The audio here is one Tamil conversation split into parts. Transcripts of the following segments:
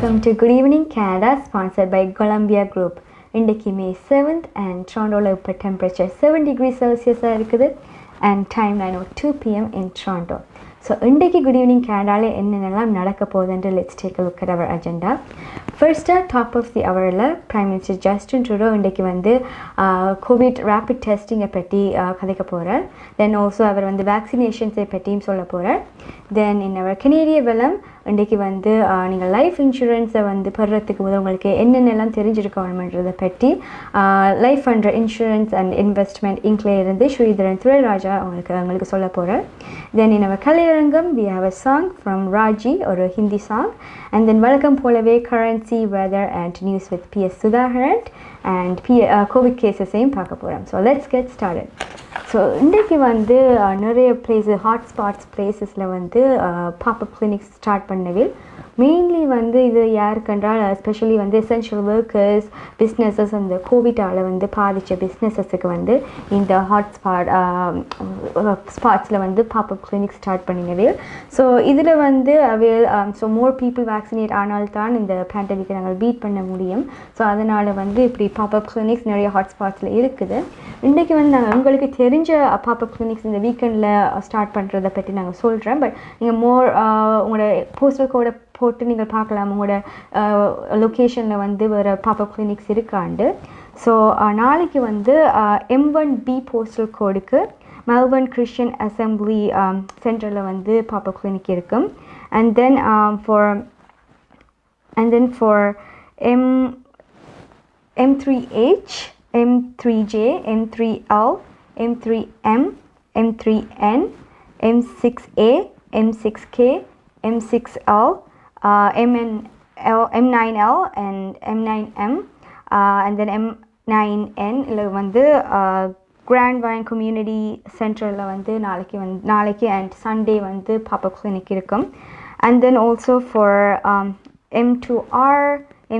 Welcome to Good Evening Canada, sponsored by Golumbia Group. இன்றைக்கு May 7th and Torontoல இப்போ temperature 7 degrees Celsius இருக்குது and time 9:02 p.m. in Toronto. So இன்றைக்கு Good Evening Canadaல என்னென்னலாம் நடக்க போகுதுன்னு let's take a look at our agenda. First top of the hourல Prime Minister Justin Trudeau இன்றைக்கு வந்து COVID rapid testing பற்றி கதைக்க போகிறார். Then also அவர் வந்து vaccinations பற்றியும் சொல்ல போகிறார். Then in our Canadian வலம் இன்றைக்கு வந்து நீங்கள் லைஃப் இன்சூரன்ஸை வந்து பெறுறதுக்கு முதல் உங்களுக்கு என்னென்னலாம் தெரிஞ்சிருக்கணுன்றதை பற்றி life and insurance and investment இங்கில் இருந்து ஸ்ரீதரன் துரைராஜா உங்களுக்கு சொல்ல போகிறார். தென் நம்ம கலையரங்கம் we have a song from Raji, ஒரு ஹிந்தி சாங். அண்ட் தென் வழக்கம் போலவே currency weather and news with PS Sudhakaran and COVID கேசஸையும் பார்க்க போகிறோம். So let's get started. So இன்றைக்கு வந்து நிறைய ஹாட்ஸ்பாட்ஸ் பிளேசஸில் வந்து பாப்அப் கிளினிக்ஸ் ஸ்டார்ட் பண்ணவே மெயின்லி வந்து இது யாருக்கென்றால் எஸ்பெஷலி வந்து எசென்ஷியல் ஒர்க்கர்ஸ் பிஸ்னஸஸ் அந்த கோவிட்டால் வந்து பாதித்த பிஸ்னஸஸுக்கு வந்து இந்த ஸ்பாட்ஸில் வந்து பாப்அப் கிளினிக் ஸ்டார்ட் பண்ணினவே. ஸோ இதில் வந்து ஸோ மோர் பீப்புள் வேக்சினேட் ஆனால்தான் இந்த பேண்டமிக்கை நாங்கள் பீட் பண்ண முடியும். ஸோ அதனால் வந்து இப்படி பாப்அப் கிளினிக்ஸ் நிறைய ஹாட்ஸ்பாட்ஸில் இருக்குது. இன்றைக்கி வந்து நாங்கள் உங்களுக்கு தெரிஞ்ச பாப்அப் கிளினிக்ஸ் இந்த வீக்கெண்டில் ஸ்டார்ட் பண்ணுறதை பற்றி நாங்கள் சொல்கிறேன். பட் நீங்கள் மோர் உங்களோட போஸ்டல் கோடை போட்டு நீங்கள் பார்க்கலாம் உங்களோட லொக்கேஷனில் வந்து வேறு பாப்அப் கிளினிக்ஸ் இருக்காண்டு. ஸோ நாளைக்கு வந்து M1B போஸ்டல் கோடுக்கு மெல்பர்ன் கிறிஸ்டியன் அசம்பிளி சென்டரில் வந்து பாப்அப் கிளினிக் இருக்கும். And then for M3H, M3J, M3L, M3M, M3N, M6A, M6K, M6L, M9L and M9M, and then M9N வந்து கிராண்ட் வைன் கம்யூனிட்டி சென்டரில் வந்து நாளைக்கு அண்ட் சண்டே வந்து பாப்அப் கிளினிக் இருக்கும். And then also for M2R,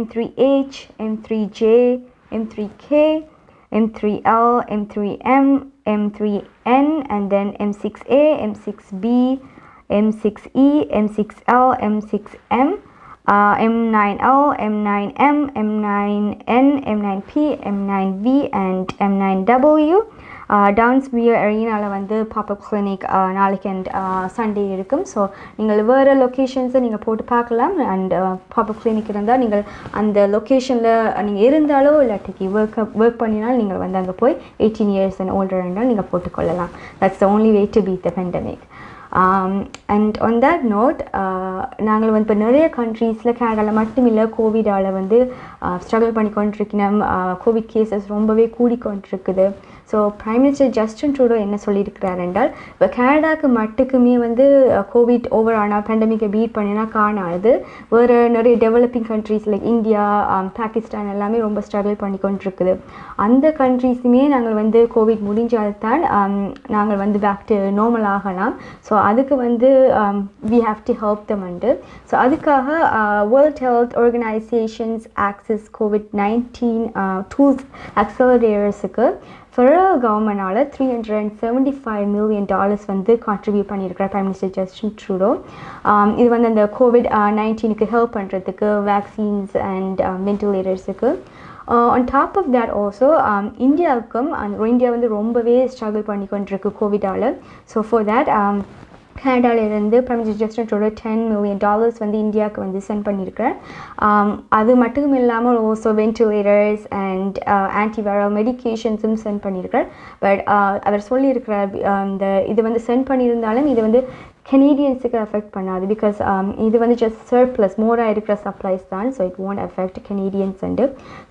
M3H, M3J, M3K, M3L, M3M, M3N, and then M6A, M6B, M6E, M6L, M6M, M9L, M9M, M9N, M9P, M9V, and M9W. டவுன்ஸ்பியர் அரினாவில் வந்து பாப்அப் கிளினிக் நாளைக்கு அண்ட் சண்டே இருக்கும். ஸோ நீங்கள் வேறு லொக்கேஷன்ஸை நீங்கள் போட்டு பார்க்கலாம். அண்ட் பாப்அப் கிளினிக் இருந்தால் நீங்கள் அந்த லொக்கேஷனில் நீங்கள் இருந்தாலோ இல்லாட்டிக்கு ஒர்க் பண்ணினாலும் நீங்கள் வந்து அங்கே போய் 18 years and older இருந்தால் நீங்கள் போட்டுக்கொள்ளலாம். That's the only way to beat the pandemic. And on that note, நாங்கள் வந்து இப்போ நிறைய கண்ட்ரீஸில் கேனடாவில் மட்டும் இல்லை கோவிடால் வந்து ஸ்ட்ரகிள் பண்ணி கொண்டிருக்கணும். கோவிட் கேசஸ் ரொம்பவே கூடிக்கொண்டிருக்குது. So prime minister Justin Trudeau என்ன சொல்லியிருக்கிறார் என்றால் இப்போ கனடாவுக்கு மட்டுக்குமே வந்து கோவிட் ஓவர் ஆனால் பேண்டமிக்கை பீட் பண்ணினா காணாது வேறு நிறைய developing countries like India, Pakistan எல்லாமே ரொம்ப ஸ்ட்ரகிள் பண்ணி கொண்டிருக்குது. அந்த கண்ட்ரீஸுமே நாங்கள் வந்து கோவிட் முடிஞ்சால்தான் நாங்கள் வந்து பேக் டு நார்மல் ஆகலாம். ஸோ அதுக்கு வந்து we have to help them உண்டு. ஸோ அதுக்காக World Health Organization's access COVID-19 tools அக்சலரேட்டர்ஸுக்கு ஃபெடரல் கவர்மெண்டால் $375 million வந்து கான்ட்ரிபியூட் பண்ணியிருக்கிறார் பிரைம் மினிஸ்டர் ஜஸ்டின் ட்ரூடோ. இது வந்து அந்த COVID-19க்கு ஹெல்ப் பண்ணுறதுக்கு வேக்சின்ஸ் அண்ட் வென்டிலேட்டர்ஸுக்கு. On top of that also இந்தியாவுக்கும் இந்தியா வந்து ரொம்பவே ஸ்ட்ரகிள் பண்ணி கொண்டிருக்கு கோவிடால். ஸோ ஃபார் தேட் கனடாவிலிருந்து prime minister Justin Trudeau $10 million வந்து இந்தியாவுக்கு வந்து சென்ட் பண்ணியிருக்கிறேன். அது மட்டும் இல்லாமல் ஆல்சோ வென்டிலேட்டர்ஸ் அண்ட் ஆன்டிவைரல் மெடிக்கேஷன்ஸும் சென்ட் பண்ணியிருக்கிறார். பட் அவர் சொல்லியிருக்கிறார் இந்த இது வந்து சென்ட் பண்ணியிருந்தாலும் இது வந்து கனேடியன்ஸுக்கு அஃபெக்ட் பண்ணாது. பிகாஸ் இது வந்து ஜஸ்ட் சர்ப்ளஸ் மோராக இருக்கிற சப்ளைஸ் தான். So it won't affect Canadians அண்டு.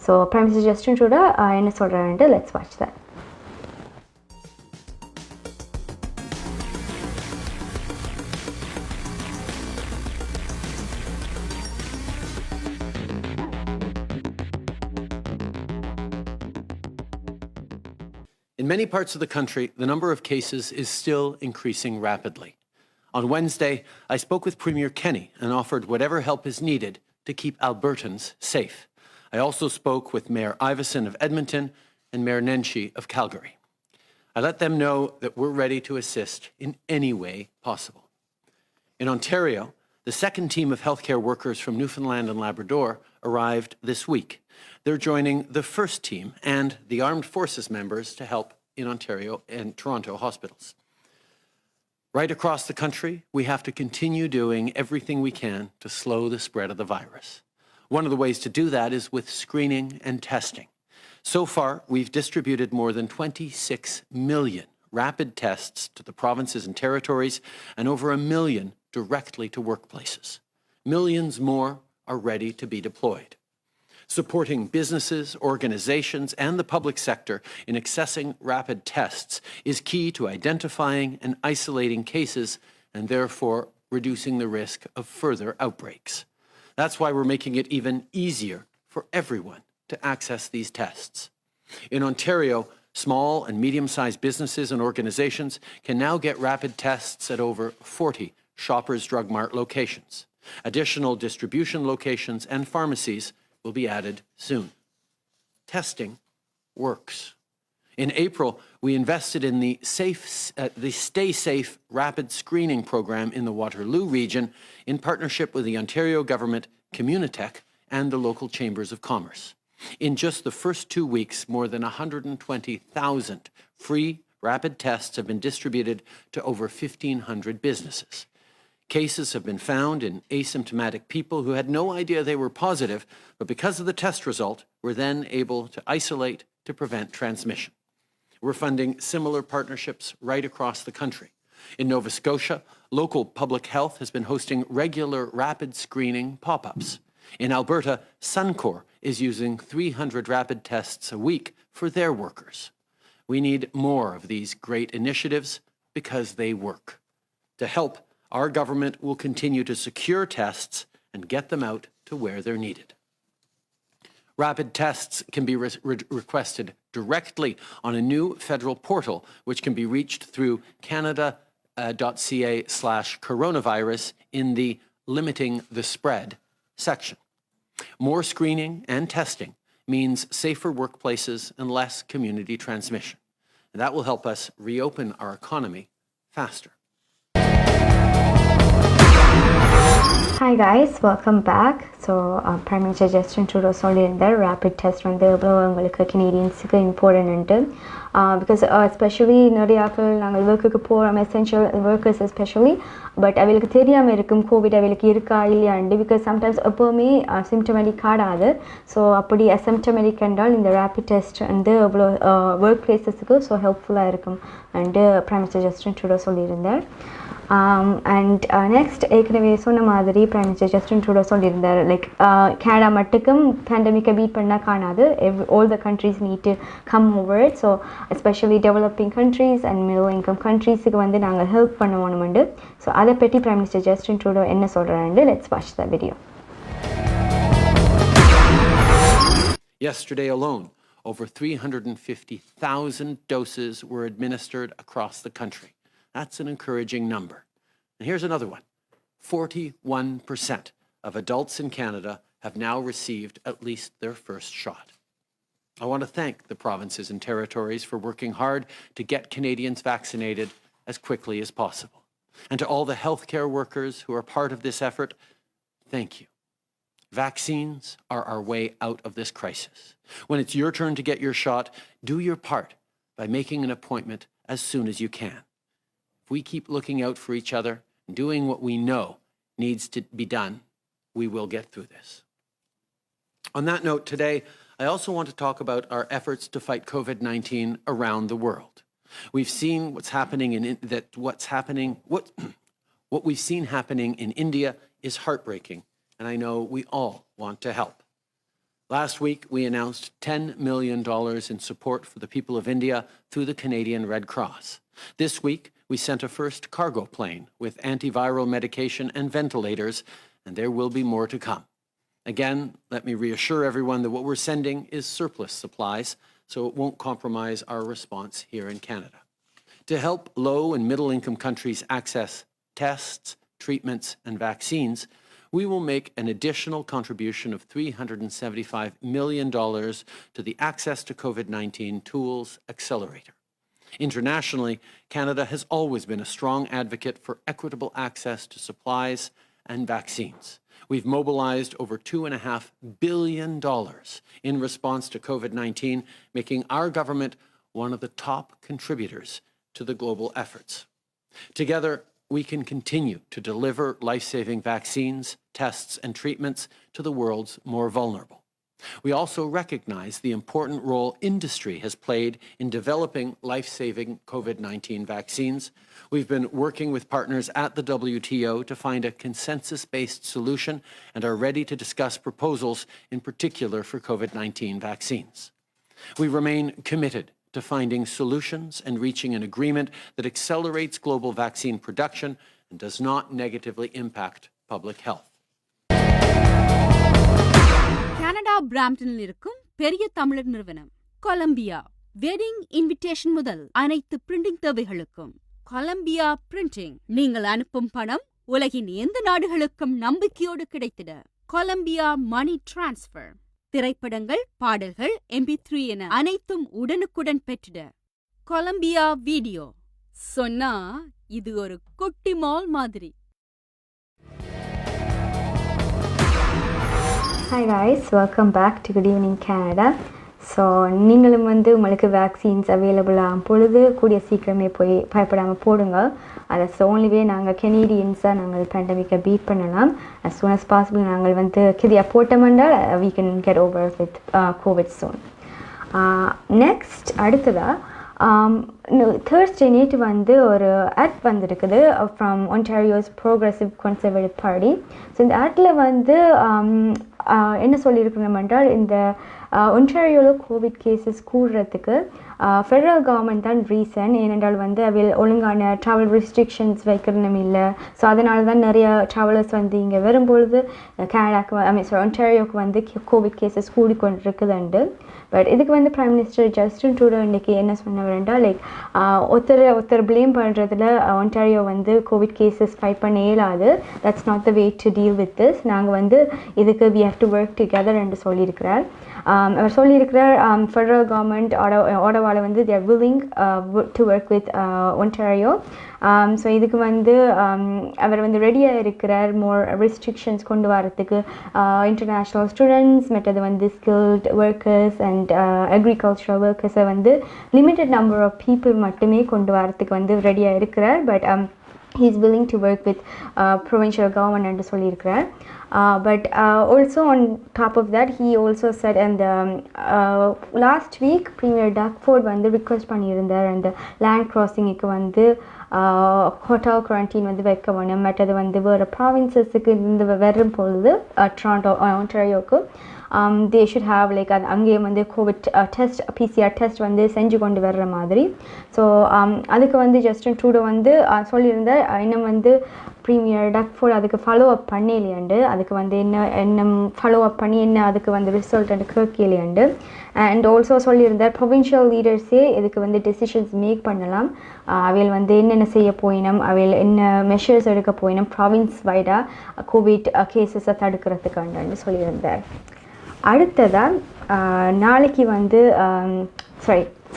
So prime minister Justin Trudeau என்ன சொல்கிறாருன்ட்டு let's watch that. In many parts of the country, the number of cases is still increasing rapidly. On Wednesday, I spoke with Premier Kenney and offered whatever help is needed to keep Albertans safe. I also spoke with Mayor Iveson of Edmonton and Mayor Nenshi of Calgary. I let them know that we're ready to assist in any way possible. In Ontario, The second team of healthcare workers from Newfoundland and Labrador arrived this week. They're joining the first team and the armed forces members to help in Ontario and Toronto hospitals. Right across the country, we have to continue doing everything we can to slow the spread of the virus. One of the ways to do that is with screening and testing. So far, we've distributed more than 26 million rapid tests to the provinces and territories and over 1 million directly to workplaces. Millions more are ready to be deployed. Supporting businesses, organizations, and the public sector in accessing rapid tests is key to identifying and isolating cases and therefore reducing the risk of further outbreaks. That's why we're making it even easier for everyone to access these tests. In Ontario, small and medium-sized businesses and organizations can now get rapid tests at over 40 Shoppers Drug Mart locations. Additional distribution locations and pharmacies will be added soon. Testing works. In April, we invested in the Stay Safe rapid screening program in the Waterloo region in partnership with the Ontario Government, Communitech, and the local chambers of commerce. In just the first 2 weeks, more than 120,000 free rapid tests have been distributed to over 1,500 businesses. Cases have been found in asymptomatic people who had no idea they were positive, but because of the test result, were then able to isolate to prevent transmission. We're funding similar partnerships right across the country. In Nova Scotia, local public health has been hosting regular rapid screening pop-ups. In Alberta, Suncor is using 300 rapid tests a week for their workers. We need more of these great initiatives because they work. To help, our government will continue to secure tests and get them out to where they're needed. Rapid tests can be requested directly on a new federal portal, which can be reached through canada.ca/coronavirus in the Limiting the Spread section. More screening and testing means safer workplaces and less community transmission. And that will help us reopen our economy faster. Hi guys, welcome back. So Prime Minister Justin Trudeau சொல்லியிருந்தார் rapid test வந்து எவ்வளோ உங்களுக்கு கனேடியன்ஸுக்கு இம்பார்ட்டன்ட்டு பிகாஸ் எஸ்பெஷலி நிறைய ஆட்கள் நாங்கள் ஒர்க்குக்கு போகிறோம் எசென்ஷியல் ஒர்க்கர்ஸ் எஸ்பெஷலி பட் அவளுக்கு தெரியாமல் இருக்கும் கோவிட் அவளுக்கு இருக்கா இல்லையாண்டு பிகாஸ் சம்டைம்ஸ் எப்போவுமே சிம்டமேட்டிக் காடாது ஸோ அப்படி அசிம்டமேட்டிக் என்றால் இந்த ரேபிட் டெஸ்ட் வந்து எவ்வளோ ஒர்க் பிளேசஸுக்கு ஸோ ஹெல்ப்ஃபுல்லாக இருக்கும் and Prime Minister Justin Trudeau சொல்லியிருந்தார். அண்ட் நெக்ஸ்ட் ஏற்கனவே சொன்ன மாதிரி Prime Minister Justin Trudeau சொல்லியிருந்தார் லைக் கனடா மட்டுக்கும் பேண்டமிக்கை பீட் பண்ணால் காணாது all the countries need to come over it. So especially developing countries and middle income countries-க்கு வந்து நாங்கள் ஹெல்ப் பண்ண வேணுமெண்டு ஸோ அதை பற்றி Prime Minister Justin Trudeau என்ன சொல்கிறாண்டு let's watch the video. Yesterday alone, over 350,000 doses were administered across the country. That's an encouraging number. And here's another one. 41% of adults in Canada have now received at least their first shot. I want to thank the provinces and territories for working hard to get Canadians vaccinated as quickly as possible. And to all the healthcare workers who are part of this effort, thank you. Vaccines are our way out of this crisis. When it's your turn to get your shot, do your part by making an appointment as soon as you can. If we keep looking out for each other and doing what we know needs to be done, we will get through this. On that note, today, I also want to talk about our efforts to fight COVID-19 around the world. We've seen what we've seen happening in India is heartbreaking, and I know we all want to help. Last week, we announced $10 million in support for the people of India through the Canadian Red Cross. This week, we sent a first cargo plane with antiviral medication and ventilators, and there will be more to come. Again, let me reassure everyone that what we're sending is surplus supplies, so it won't compromise our response here in Canada. To help low and middle-income countries access tests, treatments, and vaccines, we will make an additional contribution of $375 million to the Access to COVID-19 Tools Accelerator. Internationally, Canada has always been a strong advocate for equitable access to supplies and vaccines. We've mobilized over $2.5 billion in response to COVID-19, making our government one of the top contributors to the global efforts. Together, we can continue to deliver life-saving vaccines, tests, and treatments to the world's more vulnerable. We also recognize the important role industry has played in developing life-saving COVID-19 vaccines. We've been working with partners at the WTO to find a consensus-based solution and are ready to discuss proposals in particular for COVID-19 vaccines. We remain committed to finding solutions and reaching an agreement that accelerates global vaccine production and does not negatively impact public health. Canada பிராம்டனில் இருக்கும் பெரிய தமிழர் நிறுவனம் கொலம்பியா வெட்டிங் இன்விடேஷன் முதல் அனைத்து பிரிண்டிங் தேவைகளுக்கும் கொலம்பியா பிரிண்டிங். நீங்கள் அனுப்பும் பணம் உலகின் எந்த நாடுகளுக்கும் நம்பிக்கையோடு கிடைத்திட கொலம்பியா மணி டிரான்ஸ்ஃபர். திரைப்படங்கள், பாடல்கள், MP3 என அனைத்தும் உடனுக்குடன் பெற்றிட கொலம்பியா வீடியோ. சொன்னா இது ஒரு குட்டி மால் மாதிரி. Hi guys, welcome back to Good Evening Canada. So நீங்களும் வந்து உங்களுக்கு வேக்சின்ஸ் அவைலபிள் ஆகும் பொழுது கூடிய சீக்கிரமே போய் பயப்படாமல் போடுங்க. that's the only way நாங்கள் கெனேடியன்ஸாக நாங்கள் பேண்டமிக்கை பீட் பண்ணலாம். as soon as possible நாங்கள் வந்து கிரியா போட்டோம்னால் we can get over with COVID soon. Next அடுத்ததாக Thursday நேற்று வந்து ஒரு ஆட் வந்திருக்குது from Ontario's Progressive Conservative Party. So இந்த ஆட்டில் வந்து என்ன சொல்லியிருக்கணும் என்றால், இந்த ஒன்டாரியோவில் கோவிட் கேசஸ் கூடுறதுக்கு ஃபெடரல் கவர்மெண்ட் தான் ரீசன். ஏனென்றால் வந்து அவையில் ஒழுங்கான ட்ராவல் ரெஸ்ட்ரிக்ஷன்ஸ் வைக்கிறனும் இல்லை. ஸோ அதனால தான் நிறைய ட்ராவலர்ஸ் வந்து இங்கே வரும்பொழுது கனடாக்கு ஒன்டாரியோவுக்கு வந்து கோவிட் கேசஸ் கூடிக்கொண்டிருக்குதுண்டு. பட் இதுக்கு வந்து பிரைம் மினிஸ்டர் ஜஸ்டின் ட்ரூடோ இன்றைக்கி என்ன சொன்னவர்ன்றா, லைக் ஒருத்தர் ப்ளேம் பண்ணுறதுல ஒன்டாரியோ வந்து கோவிட் கேசஸ் ஃபைட் பண்ண இயலாது. That's not the way to deal with this. நாங்கள் வந்து இதுக்கு we have to work together என்று சொல்லியிருக்கிறார். அவர் சொல்லியிருக்கிறார் ஃபெடரல் கவர்மெண்ட் ஓடவால வந்து they are willing to work with Ontario. So இதுக்கு வந்து அவர் வந்து ரெடியாக இருக்கிறார் மோர் ரெஸ்ட்ரிக்ஷன்ஸ் கொண்டு வரத்துக்கு. இன்டர்நேஷ்னல் ஸ்டூடெண்ட்ஸ் மற்றது வந்து ஸ்கில்ட் ஒர்க்கர்ஸ் அண்ட் அக்ரிகல்ச்சரல் ஒர்க்கர்ஸை வந்து லிமிட்டட் நம்பர் ஆஃப் பீப்புள் மட்டுமே கொண்டு வரத்துக்கு வந்து ரெடியாக இருக்கிறார். But he is willing to work with provincial government என்று சொல்லியிருக்கிறார். But also on top of that, he also said, and last week Premier Doug Ford வந்து ரிக்வெஸ்ட் பண்ணியிருந்தார் அந்த லேண்ட் கிராசிங்க்கு வந்து ஹோட்டல் குவாரண்டைன் வந்து வைக்க வேணும். மற்றது வந்து வேறு ப்ராவின்சஸுக்கு இருந்து வரும் பொழுது Toronto ஒன்டாரியோவுக்கு they should have like அங்கேயே வந்து கோவிட் டெஸ்ட் PCR டெஸ்ட் வந்து செஞ்சு கொண்டு வர்ற மாதிரி. ஸோ அதுக்கு வந்து ஜஸ்டின் ட்ரூடோ வந்து சொல்லியிருந்தார், இன்னும் வந்து ப்ரீமியர் டக்ஃபோர்ட் அதுக்கு ஃபாலோ அப் பண்ணலையாண்டு, அதுக்கு வந்து என்ன ஃபாலோ அப் பண்ணி என்ன அதுக்கு வந்து ரிசல்ட் கேட்கலையாண்டு. அண்ட் ஆல்சோ சொல்லியிருந்தார் ப்ரொவின்ஷியல் லீடர்ஸே இதுக்கு வந்து டெசிஷன்ஸ் மேக் பண்ணலாம். அவையில் வந்து என்னென்ன செய்ய போயினோம், அவையில் என்ன மெஷர்ஸ் எடுக்க போயினோம் ப்ராவின்ஸ் வைடாக கோவிட் கேசஸை தடுக்கிறதுக்காண்டு சொல்லியிருந்தார். அடுத்ததாக நாளைக்கு வந்து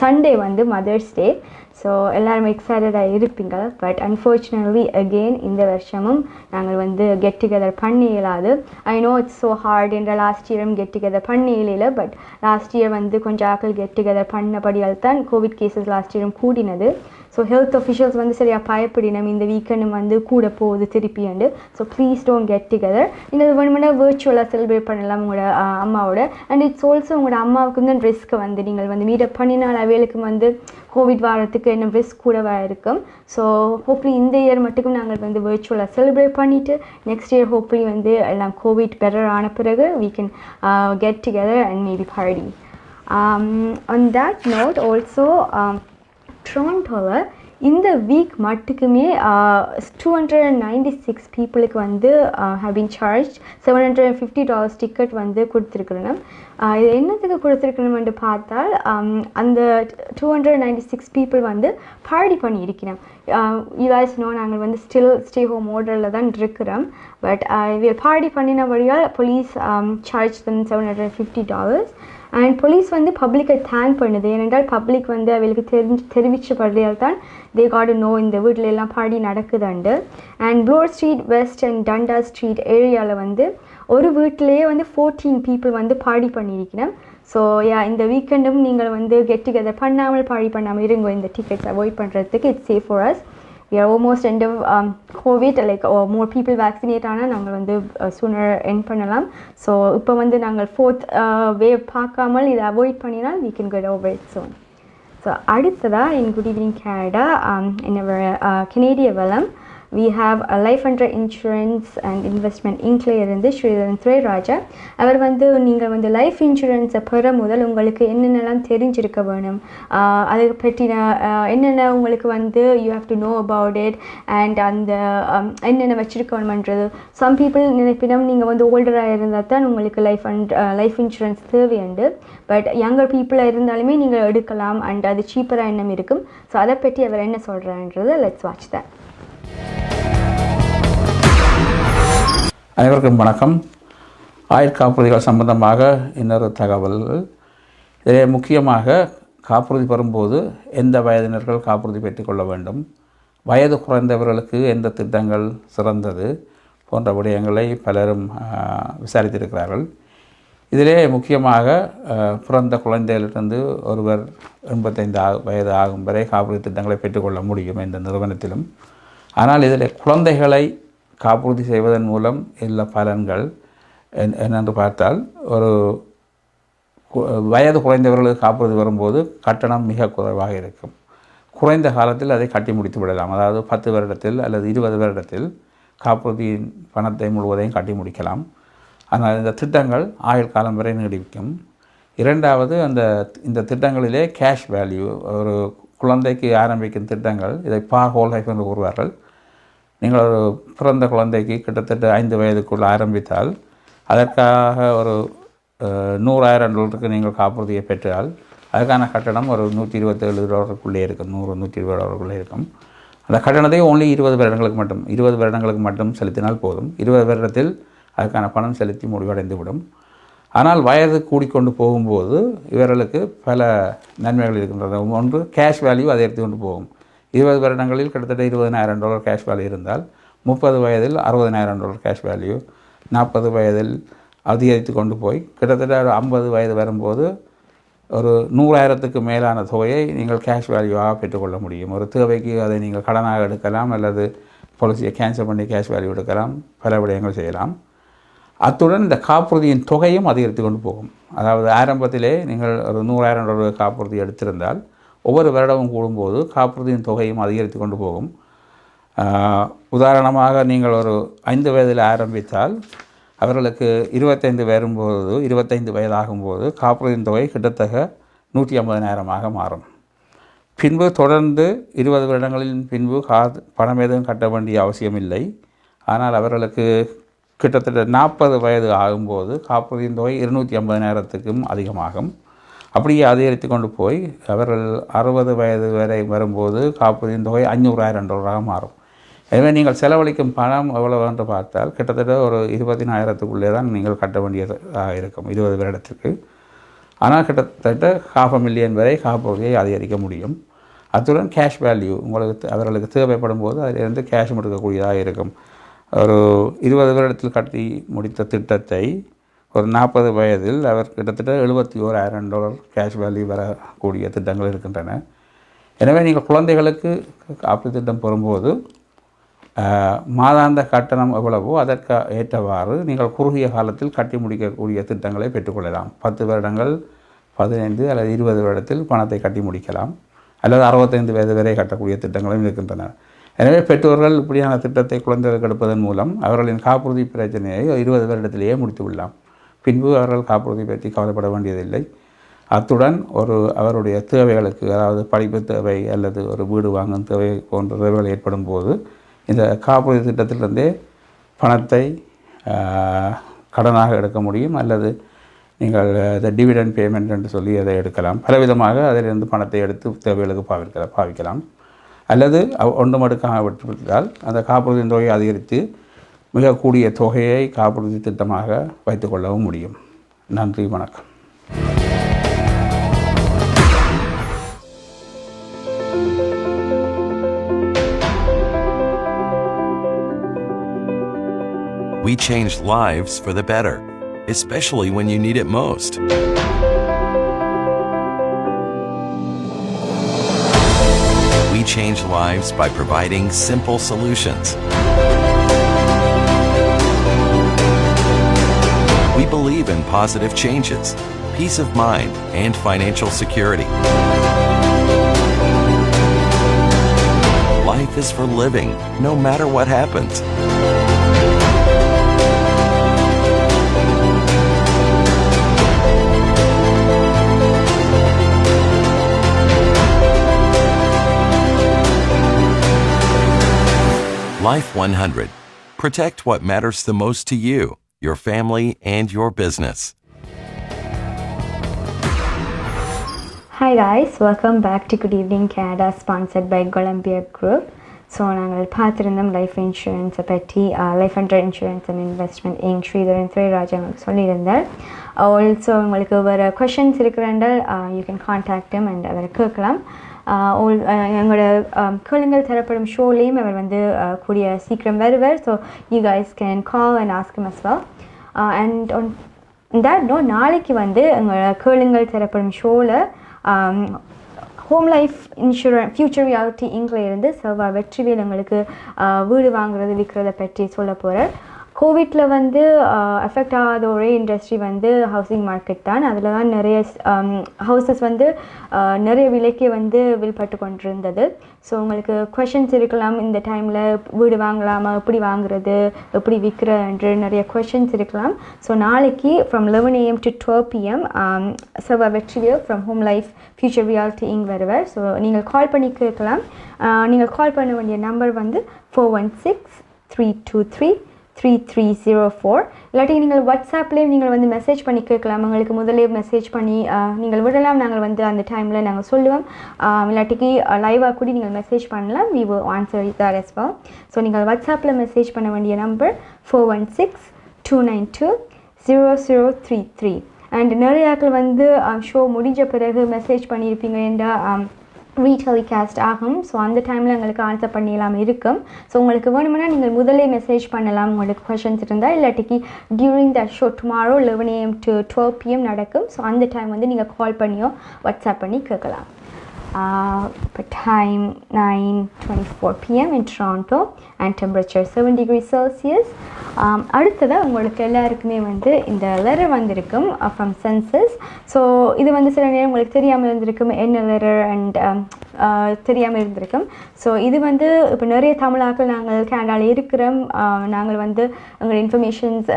சண்டே வந்து மதர்ஸ் டே. ஸோ எல்லாருமே எக்ஸைட்டடாக இருப்பீங்க. பட் அன்ஃபார்ச்சுனேட்லி அகெயின் இந்த வருஷமும் நாங்கள் வந்து கெட் டுகெதர் பண்ண இயலாது. I know it's so hard. என்ற லாஸ்ட் இயரும் கெட் டுகெதர் பண்ண இயல. பட் லாஸ்ட் இயர் வந்து கொஞ்சம் ஆக்கள் கெட் டுகெதர் பண்ணபடியால் தான் கோவிட் கேசஸ் லாஸ்ட் இயரும் கூடினது. ஸோ ஹெல்த் அஃபிஷியல்ஸ் வந்து சரியாக பயப்படினோம் இந்த வீக்கெண்டும் வந்து கூட போகுது திருப்பியாண்டு. So please don't get together. நீங்கள் வேணுமெண்டா விர்ச்சுவலாக செலிப்ரேட் பண்ணலாம் உங்களோட அம்மாவோட. அண்ட் இட்ஸ் ஆல்சோ உங்களோட அம்மாவுக்கு தான் ரிஸ்க்கை வந்து நீங்கள் வந்து மீட்டப் பண்ணினால் அவைகளுக்கு வந்து கோவிட் வாரத்துக்கு என்ன ரிஸ்க் கூடவாக இருக்கும். ஸோ ஹோப்ஃபுல்லி இந்த இயர் மட்டுக்கும் நாங்கள் வந்து விர்ச்சுவலாக செலிப்ரேட் பண்ணிவிட்டு நெக்ஸ்ட் இயர் ஹோப்ஃபுல்லி வந்து எல்லாம் கோவிட் பெட்டர் ஆன பிறகு we can get together and maybe party. On that note also டொரண்டோவில் இந்த வீக் மட்டுக்குமே 296 பீப்புளுக்கு வந்து have been charged $750 டிக்கெட் வந்து கொடுத்துருக்கணும். இது என்னத்துக்கு கொடுத்துருக்கணும்னு பார்த்தால் அந்த 296 பீப்புள் வந்து பார்ட்டி பண்ணியிருக்கிறோம். you guys know நாங்கள் வந்து ஸ்டில் ஸ்டே ஹோம் ஆர்டரில் தான் இருக்கிறோம். பட் பார்ட்டி பண்ணினபடியால் police charge them $750. And police வந்து பப்ளிக்கை தேங்க் பண்ணுது. ஏனென்றால் பப்ளிக் வந்து அவளுக்கு தெரிவிச்சபடியால் தான் தே காட் டு நோ இந்த வீட்டில் எல்லாம் பார்ட்டி நடக்குதுண்டு. And Bloor Street West and Dundas Street ஏரியாவில் வந்து ஒரு வீட்டிலேயே வந்து 14 people வந்து பார்ட்டி பண்ணியிருக்கிறேன். ஸோ இந்த வீக்கெண்டும் நீங்கள் வந்து கெட் டுகெதர் பண்ணாமல் பார்ட்டி பண்ணாமல் இருங்க. இந்த டிக்கெட்ஸ் அவாய்ட் பண்ணுறதுக்கு it's safe for us. We are almost end of COVID, like more people vaccinate ஆனால் நாங்கள் வந்து sooner end பண்ணலாம். ஸோ இப்போ வந்து நாங்கள் 4th wave பார்க்காமல் இதை அவாய்ட் பண்ணினால் we can get over it soon. So அடுத்ததாக in Good Evening Canada, in our Canadian வளம் we have a life under insurance and investment இன்க்ல இருந்து ஸ்ரீதரன் துரைராஜா. அவர் வந்து நீங்கள் வந்து லைஃப் இன்சூரன்ஸை பெற முதல் உங்களுக்கு என்னென்னலாம் தெரிஞ்சிருக்க வேணும், அதை பற்றின என்னென்ன உங்களுக்கு வந்து you have to know about it and அந்த என்னென்ன வச்சுருக்கணுமன்றது. சம் பீப்புள் நினைப்பினம் நீங்கள் வந்து ஓல்டராக இருந்தால் தான் உங்களுக்கு லைஃப் இன்சூரன்ஸ் தேவையுண்டு. பட் யங்கர் பீப்புளாக இருந்தாலுமே நீங்கள் எடுக்கலாம் அண்ட் அது சீப்பராக எண்ணம் இருக்கும். ஸோ அதை பற்றி அவர் என்ன சொல்கிறான்றதை லெட்ஸ் வாட்ச் தட். அனைவருக்கும் வணக்கம். ஆயுட்காப்புறுதிகள் சம்பந்தமாக இன்னொரு தகவல்கள். இதிலே முக்கியமாக காப்புறுதி பெறும்போது எந்த வயதினர்கள் காப்புறுதி பெற்றுக்கொள்ள வேண்டும், வயது குறைந்தவர்களுக்கு எந்த திட்டங்கள் சிறந்தது போன்ற விடயங்களை பலரும் விசாரித்திருக்கிறார்கள். இதிலே முக்கியமாக பிறந்த குழந்தைகளிலிருந்து ஒருவர் 85 வயது ஆகும் வரை காப்புறுதி திட்டங்களை பெற்றுக்கொள்ள முடியும் இந்த நிறுவனத்திலும். ஆனால் இதில் குழந்தைகளை காப்புறுதி செய்வதன் மூலம் உள்ள பலன்கள் என்னென்று பார்த்தால், ஒரு வயது குறைந்தவர்களுக்கு காப்புறுதி வரும்போது கட்டணம் மிக குறைவாக இருக்கும். குறைந்த காலத்தில் அதை கட்டி முடித்து விடலாம். அதாவது 10 வருடத்தில் அல்லது 20 வருடத்தில் காப்புறுதியின் பணத்தை முழுவதையும் கட்டி முடிக்கலாம். ஆனால் இந்த திட்டங்கள் ஆயுள் காலம் வரை நீடிக்கும். இரண்டாவது, இந்த திட்டங்களிலே கேஷ் வேல்யூ, ஒரு குழந்தைக்கு ஆரம்பிக்கும் திட்டங்கள், இதை ஹோல் லைஃப் என்று கூறுவார்கள். நீங்கள் ஒரு பிறந்த குழந்தைக்கு கிட்டத்தட்ட 5 வயதுக்குள் ஆரம்பித்தால் அதற்காக ஒரு $100,000 நீங்கள் காப்புறுதியை பெற்றால் அதுக்கான கட்டணம் ஒரு $127 இருக்கும். 100-120 இருக்கும். அந்த கட்டணத்தை ஓன்லி 20 வருடங்களுக்கு மட்டும் செலுத்தினால் போதும். 20 வருடத்தில் அதுக்கான பணம் செலுத்தி முடிவடைந்துவிடும். ஆனால் வயது கூடிக்கொண்டு போகும்போது இவர்களுக்கு பல நன்மைகள் இருக்கின்றன. ஒன்று, கேஷ் வேல்யூ அதிகரித்து கொண்டு போகும். 20 வருடங்களில் கிட்டத்தட்ட $20,000 கேஷ் வேல்யூ இருந்தால் 30 வயதில் $60,000 கேஷ் வேல்யூ, 40 வயதில் அதிகரித்து கொண்டு போய் கிட்டத்தட்ட 50 வயது வரும்போது ஒரு 100,000க்கு மேலான தொகையை நீங்கள் கேஷ் வேல்யூவாக பெற்றுக்கொள்ள முடியும். ஒரு தேவைக்கு அதை நீங்கள் கடனாக எடுக்கலாம் அல்லது பாலிசியை கேன்சல் பண்ணி கேஷ் வேல்யூ எடுக்கலாம், பல விடயங்கள் செய்யலாம். அத்துடன் இந்த காப்புறுதியின் தொகையும் அதிகரித்து கொண்டு போகும். அதாவது ஆரம்பத்திலே நீங்கள் ஒரு $100,000 காப்புறுதி எடுத்திருந்தால் ஒவ்வொரு வருடமும் கூடும்போது காப்புறுதியின் தொகையும் அதிகரித்து கொண்டு போகும். உதாரணமாக நீங்கள் ஒரு 5 வயதில் ஆரம்பித்தால் அவர்களுக்கு 25 வயதாகும்போது காப்புறுதியின் தொகை கிட்டத்தட்ட 150,000 மாறும். பின்பு தொடர்ந்து 20 வருடங்களின் பின்பு பணம் எதுவும் கட்ட வேண்டிய அவசியமில்லை. ஆனால் அவர்களுக்கு கிட்டத்தட்ட 40 வயது ஆகும்போது காப்புறுதியின் தொகை 250,000க்கும் அதிகமாகும். அப்படியே அதிகரித்து கொண்டு போய் அவர்கள் 60 வயது வரை வரும்போது காப்புறுதியின் தொகை $500,000 மாறும். எனவே நீங்கள் செலவழிக்கும் பணம் எவ்வளவு என்று பார்த்தால் கிட்டத்தட்ட ஒரு 20,000க்குள்ளே தான் நீங்கள் கட்ட வேண்டியதாக இருக்கும் 20 வருடத்துக்கு. ஆனால் கிட்டத்தட்ட $500,000 வரை காப்புறுதியை அதிகரிக்க முடியும். அத்துடன் கேஷ் வேல்யூ அவர்களுக்கு தேவைப்படும் போது அதிலிருந்து கேஷும் எடுக்கக்கூடியதாக இருக்கும். ஒரு 20 வருடத்தில் கட்டி முடித்த திட்டத்தை ஒரு 40 வயதில் அவர் கிட்டத்தட்ட $71,000 கேஷ் வேல்யூ வரக்கூடிய திட்டங்கள் இருக்கின்றன. எனவே நீங்கள் குழந்தைகளுக்கு காப்பீடு திட்டம் பெறும்போது மாதாந்த கட்டணம் எவ்வளவோ அதற்கு ஏற்றவாறு நீங்கள் குறுகிய காலத்தில் கட்டி முடிக்கக்கூடிய திட்டங்களை பெற்றுக்கொள்ளலாம். 10 வருடங்கள், 15 அல்லது 20 வருடத்தில் பணத்தை கட்டி முடிக்கலாம். அல்லது 65 வயது வரை கட்டக்கூடிய திட்டங்களும் இருக்கின்றன. எனவே பெற்றோர்கள் இப்படியான திட்டத்தை குழந்தைகளுக்கு எடுப்பதன் மூலம் அவர்களின் காப்புறுதி பிரச்சனையை 20 வருடத்திலேயே முடித்து விடலாம். பின்பு அவர்கள் காப்புறுதி பற்றி கவலைப்பட வேண்டியதில்லை. அத்துடன் அவருடைய தேவைகளுக்கு, அதாவது படிப்பு தேவை அல்லது ஒரு வீடு வாங்கும் தேவை போன்ற தேவைகள் ஏற்படும் போது இந்த காப்புறுதி திட்டத்திலிருந்தே பணத்தை கடனாக எடுக்க முடியும். அல்லது நீங்கள் இந்த டிவிடெண்ட் பேமெண்ட் என்று சொல்லி அதை எடுக்கலாம். பலவிதமாக அதிலிருந்து பணத்தை எடுத்து தேவைகளுக்கு பாவிக்கலாம். அல்லது ஒன்றும் எடுக்காமல் விட்டுவிட்டால் அந்த காப்புறுதியின் தொகையை அதிகரித்து மிக கூடிய தொகையை காப்புறுதி திட்டமாக வைத்துக்கொள்ளவும் முடியும். நன்றி, வணக்கம். We change lives for the better, especially when you need it most. We change lives by providing simple solutions. We believe in positive changes, peace of mind, and financial security. Life is for living, no matter what happens. Life 100. Protect what matters the most to you, your family, and your business. Hi guys, welcome back to Good Evening Canada, sponsored by Golumbia Group. So நாங்கள் பார்த்துருந்தோம் லைஃப் இன்சூரன்ஸை பற்றி life under insurance and investment எங் ஸ்ரீதரன் துரைராஜ் எங்களுக்கு சொல்லியிருந்தார். ஆல்சோ உங்களுக்கு வேறு கொஷின்ஸ் இருக்கிறாண்டால் you can contact him and அவரை கேட்கலாம். எங்களோட கேளுங்கள் தரப்படும் ஷோலேயும் அவர் வந்து கூடிய சீக்கிரம் வருவார். So you guys can call and ask him as well. And on that note நாளைக்கு வந்து எங்களோட கேளுங்கள் தரப்படும் ஷோவில் Home Life insurance Future Reality இங்கில் இருந்து செவ்வாய் வெற்றிவேல் எங்களுக்கு வீடு வாங்குறது விற்கிறத பற்றி சொல்ல போகிறார். கோவிட்டில் வந்து அஃபெக்ட் ஆகாத ஒரே இண்டஸ்ட்ரி வந்து ஹவுசிங் மார்க்கெட் தான். அதில் தான் நிறைய ஹவுசஸ் வந்து நிறைய விலைக்கு வந்து வில்பட்டு கொண்டிருந்தது. ஸோ உங்களுக்கு கொஷின்ஸ் இருக்கலாம், இந்த டைமில் வீடு வாங்கலாமா, எப்படி வாங்குறது, எப்படி விற்கிறன்ற நிறைய கொஷின்ஸ் இருக்கலாம். ஸோ நாளைக்கு ஃப்ரம் 11 AM to 12 PM செவ்வாய் Vetrivel from home Life Future reality இங் வருவார். ஸோ நீங்கள் கால் பண்ணி கேட்கலாம். நீங்கள் கால் பண்ண வேண்டிய நம்பர் வந்து 416-323-3304. இல்லாட்டி நீங்கள் வாட்ஸ்அப்லேயும் நீங்கள் வந்து மெசேஜ் பண்ணி கேட்கலாம். உங்களுக்கு முதலே மெசேஜ் பண்ணி நீங்கள் விடலாம், நாங்கள் வந்து அந்த டைமில் நாங்கள் சொல்லுவோம். இல்லாட்டிக்கு லைவாக கூட நீங்கள் மெசேஜ் பண்ணலாம். we will answer that as well. So நீங்கள் வாட்ஸ்அப்பில் மெசேஜ் பண்ண வேண்டிய நம்பர் 416-292-0033. அண்ட் நிறையாக்கள் வந்து ஷோ முடிஞ்ச பிறகு மெசேஜ் பண்ணியிருப்பீங்க என்றால் ரீடெலிகாஸ்ட் ஆகும். ஸோ அந்த டைமில் எங்களுக்கு ஆன்சர் பண்ணிடலாம் இருக்கும். ஸோ உங்களுக்கு வேணுமென்னா நீங்கள் முதலே மெசேஜ் பண்ணலாம் உங்களுக்கு கொஷின்ஸ் இருந்தால். இல்லாட்டிக்கு during that show tomorrow 11 AM to 12 PM நடக்கும். ஸோ அந்த டைம் வந்து நீங்கள் கால் பண்ணியோ வாட்ஸ்அப் பண்ணி கேட்கலாம். இப்போ time 9:24 PM in Toronto and temperature 7 degrees Celsius. அடுத்ததாக உங்களுக்கு எல்லாருக்குமே வந்து இந்த லெட்டர் வந்திருக்கும் ஃப்ரம் சென்சஸ். ஸோ இது வந்து சில நேரம் உங்களுக்கு தெரியாமல் இருந்திருக்கும் என்ன லெட்டர் அண்ட் தெரியாமல் இருந்திருக்கும். ஸோ இது வந்து இப்போ நிறைய தமிழாக்கள் நாங்கள் கனடாவில் இருக்கிறோம். நாங்கள் வந்து எங்களோட இன்ஃபர்மேஷன்ஸ்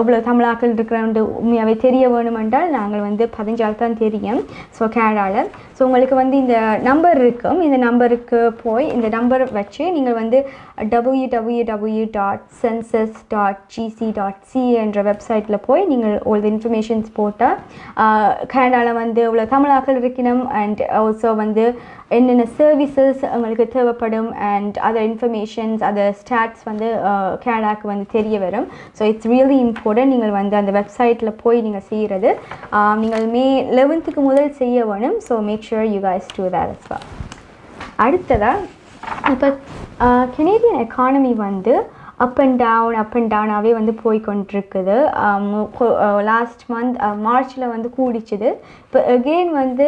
எவ்வளோ தமிழாக்கள் இருக்கிறோம்னு உண்மையாகவே தெரிய வேணுமென்றால் நாங்கள் வந்து 15 தான் தெரியும். ஸோ கனடாவில் ஸோ உங்களுக்கு வந்து இந்த நம்பர் இருக்கும். இந்த நம்பருக்கு போய் இந்த நம்பர் வச்சு நீங்கள் வந்து www.census.gc.ca என்ற வெப்சைட்டில் போய் நீங்கள் all the இன்ஃபர்மேஷன்ஸ் போட்டால் கனடாவில் வந்து இவ்வளோ தமிழாக்கள் இருக்கணும் அண்ட் ஆல்சோ வந்து என்னென்ன சர்வீசஸ் உங்களுக்கு தேவைப்படும் and other informations other stats வந்து கனடாவுக்கு வந்து தெரிய வரும். So it's really important. நீங்கள் வந்து அந்த வெப்சைட்டில் போய் நீங்கள் செய்கிறது நீங்கள் May 11th முதல் செய்ய வேணும். So make sure you guys do that as well. அடுத்ததாக இப்போ கெனேடியன் எக்கானமி வந்து அப் அண்ட் டவுனாகவே வந்து போய்கொண்டிருக்குது. லாஸ்ட் மந்த் மார்ச்சில் வந்து கூடிச்சுது. இப்போ அகெயின் வந்து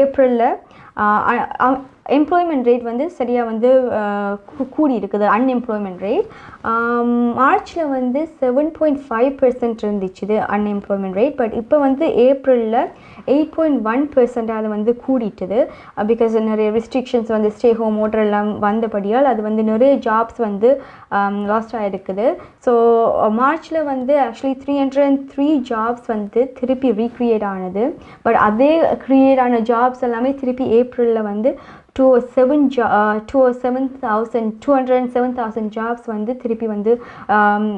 ஏப்ரலில் எம்ப்ளாய்மெண்ட் ரேட் வந்து சரியாக வந்து கூடி இருக்குது. அன்எம்ப்ளாய்மெண்ட் ரேட் மார்ச்சில் வந்து 7.5% இருந்துச்சுது அன்எம்ப்ளாய்மெண்ட் ரேட். பட் இப்போ வந்து ஏப்ரலில் 8.1% அது வந்து கூடிட்டுது. பிகாஸ் நிறைய ரெஸ்ட்ரிக்ஷன்ஸ் வந்து ஸ்டே ஹோம் ஆர்டர் எல்லாம் வந்தபடியால் அது வந்து நிறைய ஜாப்ஸ் வந்து லாஸ்ட் ஆகிருக்குது. ஸோ மார்ச்சில் வந்து ஆக்சுவலி 303 ஜாப்ஸ் வந்து திருப்பி ரீக்ரியேட் ஆனது. பட் அதே க்ரியேட் ஆன ஜாப்ஸ் எல்லாமே திருப்பி ஏப்ரலில் வந்து 207,000 ஜாப்ஸ் வந்து திருப்பி வந்து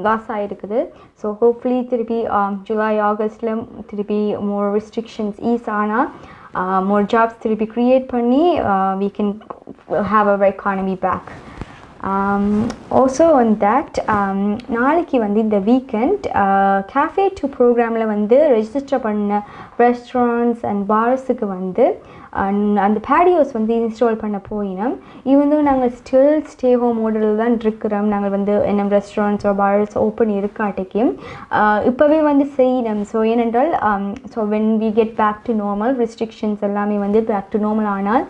லாஸ் ஆகிருக்குது. ஸோ ஹோப்ஃபுல்லி திருப்பி ஜூலை ஆகஸ்டில் திருப்பி மோர் ரெஸ்ட்ரிக்ஷன்ஸ் ஈஸ் ஆனால் மோர் ஜாப்ஸ் திருப்பி க்ரியேட் பண்ணி we can have our economy back. Also on that நாளைக்கு வந்து இந்த வீக்கெண்ட் கேஃபே டு ப்ரோக்ராமில் வந்து ரெஜிஸ்டர் பண்ண ரெஸ்டாரண்ட்ஸ் அண்ட் பார்ஸுக்கு வந்து அந்த பேடியோஸ் வந்து இன்ஸ்டால் பண்ண போயினோம். ஈவன் தோ நாங்கள் ஸ்டில் ஸ்டே ஹோம் மாடலில் தான் இருக்கிறோம். நாங்கள் வந்து என்ன ரெஸ்டாரண்ட்ஸோ பார்ஸ் ஓப்பன் இருக்காட்டிக்கும் இப்போவே வந்து செய்யணும். ஸோ ஏனென்றால் so when we get back to normal restrictions எல்லாமே வந்து பேக் டு நார்மல் ஆனால்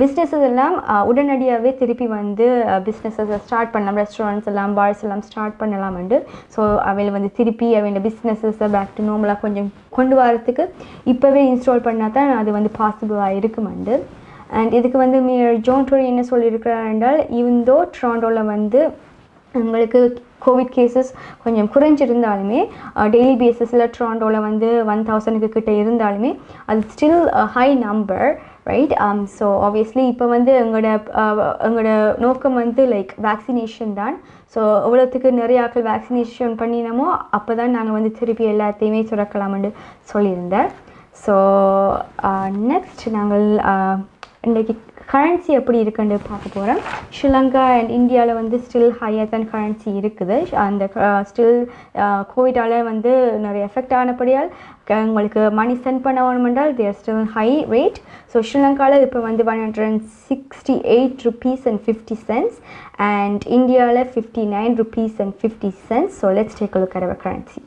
பிஸ்னஸஸ் எல்லாம் உடனடியாகவே திருப்பி வந்து பிஸ்னஸஸை ஸ்டார்ட் பண்ணலாம். ரெஸ்டாரண்ட்ஸ் எல்லாம் பார்ஸ் எல்லாம் ஸ்டார்ட் பண்ணலாம்ண்டு. ஸோ அவையில் வந்து திருப்பி அவையில் பிஸ்னஸஸை பேக் டு நார்மலாக கொஞ்சம் கொண்டு வரத்துக்கு இப்போவே இன்ஸ்டால் பண்ணால் தான் அது வந்து பாசிபிளாக இருக்குமெண்டு. அண்ட் இதுக்கு வந்து ஜோன் டோரி என்ன சொல்லியிருக்கிறார் என்றால் ஈவன் தோ டொராண்டோவில் வந்து உங்களுக்கு கோவிட் கேசஸ் கொஞ்சம் குறைஞ்சிருந்தாலுமே டெய்லி பேசிஸில் டொராண்டோவில் வந்து 1000 கிட்ட இருந்தாலுமே அது still high number, right? So obviously இப்போ வந்து எங்களோட நோக்கம் வந்து லைக் வேக்சினேஷன் தான். ஸோ எவ்வளோத்துக்கு நிறைய ஆட்கள் வேக்சினேஷன் பண்ணினோமோ அப்போ தான் நாங்கள் வந்து திருப்பி எல்லாத்தையுமே சுரக்கலாம்னு சொல்லியிருந்தேன். ஸோ நெக்ஸ்ட் நாங்கள் இன்றைக்கி கரன்சி எப்படி இருக்குன்னு பார்க்க போகிறோம். ஸ்ரீலங்கா அண்ட் இந்தியாவில் வந்து ஸ்டில் ஹையர் தான் கரன்சி இருக்குது. அந்த ஸ்டில் கோவிடால் வந்து நிறைய எஃபெக்ட் ஆனபடியால் உங்களுக்கு மணி சென்ட் பண்ண வேணுமென்றால் தேர் ஸ்டில் ஹை ரேட். ஸோ ஸ்ரீலங்காவில் இப்போ வந்து 168 rupees and 50 cents அண்ட் இந்தியாவில் 59 rupees and 50 cents. So let's take a look at our currency.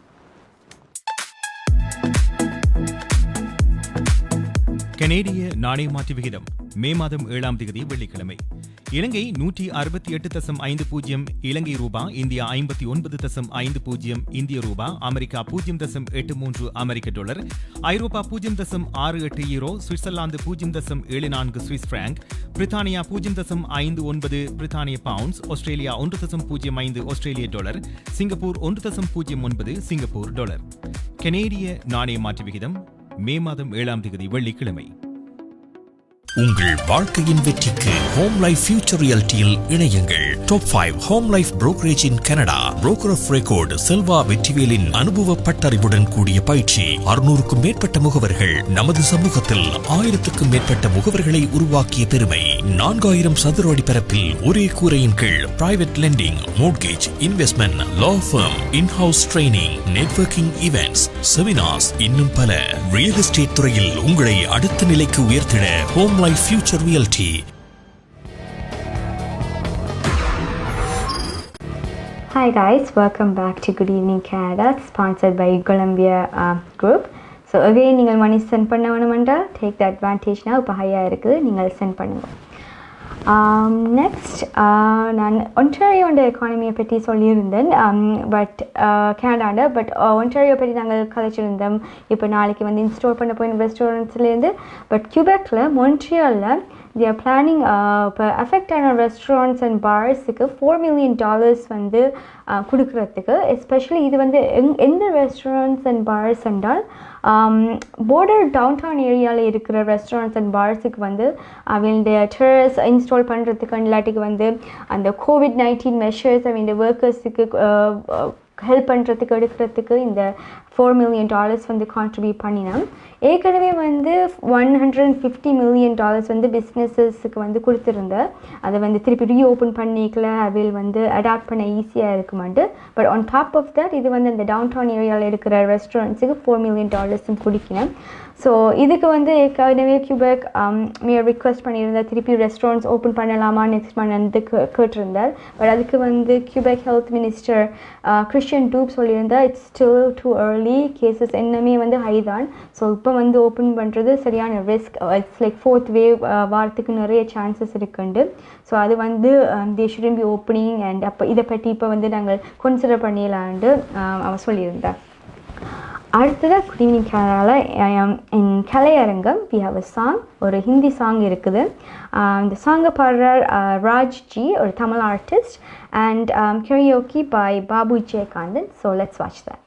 கனேடிய நாணய மாற்று விகிதம் மே மாதம் 7ஆம் தேதி வெள்ளிக்கிழமை. இலங்கை 168.50 இலங்கை ரூபா, இந்தியா 59.50 இந்திய ரூபா, அமெரிக்கா 0.83 அமெரிக்க டாலர், ஐரோப்பா 0.68 யூரோ, சுவிட்சர்லாந்து 0.74 சுவிஸ் பிராங்க், பிரித்தானியா 0.59 பிரித்தானிய பவுண்ட்ஸ், ஆஸ்திரேலியா 1.05 ஆஸ்திரேலிய டாலர், சிங்கப்பூர் 1.09 சிங்கப்பூர் டாலர். கனேடிய நாணய மாற்று விகிதம் மே மாதம் 7ஆம் தேதி வெள்ளிக்கிழமை. உங்கள் வாழ்க்கையின் வெற்றிக்கு ஹோம் லைஃப் ஃபியூச்சர் ரியாலிட்டியில் இணையுங்கள். Top 5 Home Life brokerage in Canada. Broker of record Selva வெற்றிவேலின் அனுபவ பட்டறிவுடன் கூடிய பயிற்சி. 600க்கும் மேற்பட்ட முகவர்கள் நமது சமூகத்தில் 1000க்கும் மேற்பட்ட முகவர்களை உருவாக்கிய பெருமை. 4000 சதுர அடி பரப்பில் ஒரே கூரையின் கீழ் private lending, mortgage, investment, law firm, in house training, networking events, seminars, இன்னும் பல. ரியல் எஸ்டேட் துறையில் உங்களை அடுத்த நிலைக்கு உயர்த்திட Home Life Future Reality. Hi guys, welcome back to Good Evening Canada, sponsored by Golumbia group. So again, நீங்கள் மணி சென்ட் பண்ண வேணுமென்றால் take the advantage now. இப்போ ஹையாக இருக்குது, நீங்கள் சென்ட் பண்ணுங்க. நெக்ஸ்ட் நான் ஒன்டாரியோட எக்கானமியை பற்றி சொல்லியிருந்தேன். பட் கனடாண்ட பட் ஒன்டாரியோ பற்றி நாங்கள் கதைச்சிருந்தோம். இப்போ நாளைக்கு வந்து இன்ஸ்டால் பண்ண போய் ரெஸ்டாரண்ட்ஸ்லேருந்து. பட் கியூபெக்கில் மொன்ட்ரியாலில் they are planning இப்போ அஃபெக்ட் ஆன ரெஸ்டாரண்ட்ஸ் அண்ட் பார்ஸுக்கு $4 million வந்து கொடுக்குறதுக்கு. எஸ்பெஷலி இது வந்து எந்த ரெஸ்டாரண்ட்ஸ் அண்ட் பார்ஸ் என்றால் border டவுன்டவுன் ஏரியாவில் இருக்கிற ரெஸ்டாரண்ட்ஸ் அண்ட் பார்ஸுக்கு வந்து அவங்களுடைய டெரஸ் இன்ஸ்டால் பண்ணுறதுக்கு இல்லாட்டிக்கு வந்து அந்த COVID-19 மெஷர்ஸ் அவங்க ஒர்க்கர்ஸுக்கு ஹெல்ப் பண்ணுறதுக்கு எடுக்கிறதுக்கு இந்த $4 million வந்து கான்ட்ரிபியூட் பண்ணினோம். ஏற்கனவே வந்து $150 million வந்து பிஸ்னஸஸுக்கு வந்து கொடுத்துருந்தேன். அதை வந்து திருப்பி ரீஓப்பன் பண்ணிக்கல, அவையில் வந்து அடாப்ட் பண்ண ஈஸியாக இருக்குமாண்டு. But on top of that இது வந்து இந்த டவுன் டவுன் ஏரியாவில் இருக்கிற ரெஸ்டாரண்ட்ஸுக்கு $4 million குடிக்கணும். ஸோ இதுக்கு வந்து ஏற்கனவே கியூபெக் ரிக்வெஸ்ட் பண்ணியிருந்தார் திருப்பி ரெஸ்டாரண்ட்ஸ் ஓப்பன் பண்ணலாமா நெக்ஸ்ட் மந்த் வந்து கேட்டிருந்தார். பட் அதுக்கு வந்து Quebec health minister Christian Dubé சொல்லியிருந்தால் it's still too early, cases என்னமே வந்து ஹை தான். ஸோ இப்போ வந்து ஓப்பன் பண்ணுறது சரியான risk. It's like 4th wave வாரத்துக்கு நிறைய சான்சஸ் இருக்குண்டு. ஸோ அது வந்து தே ஷுடன்ட் பி ஓப்பனிங் அண்ட் அப்போ இதை பற்றி இப்போ வந்து நாங்கள் கன்சிடர் பண்ணிடலான்ட்டு அவர் சொல்லியிருந்தார். அடுத்ததாக குட் ஈவினிங் கனடாவில் கலையரங்கம் வி ஹாவ் அ சாங், ஒரு ஹிந்தி சாங் இருக்குது. இந்த சாங்கை பாடுறார் ராஜ்ஜி, ஒரு Tamil artist, and karaoke by Babu Jeyakanthan. So let's watch that.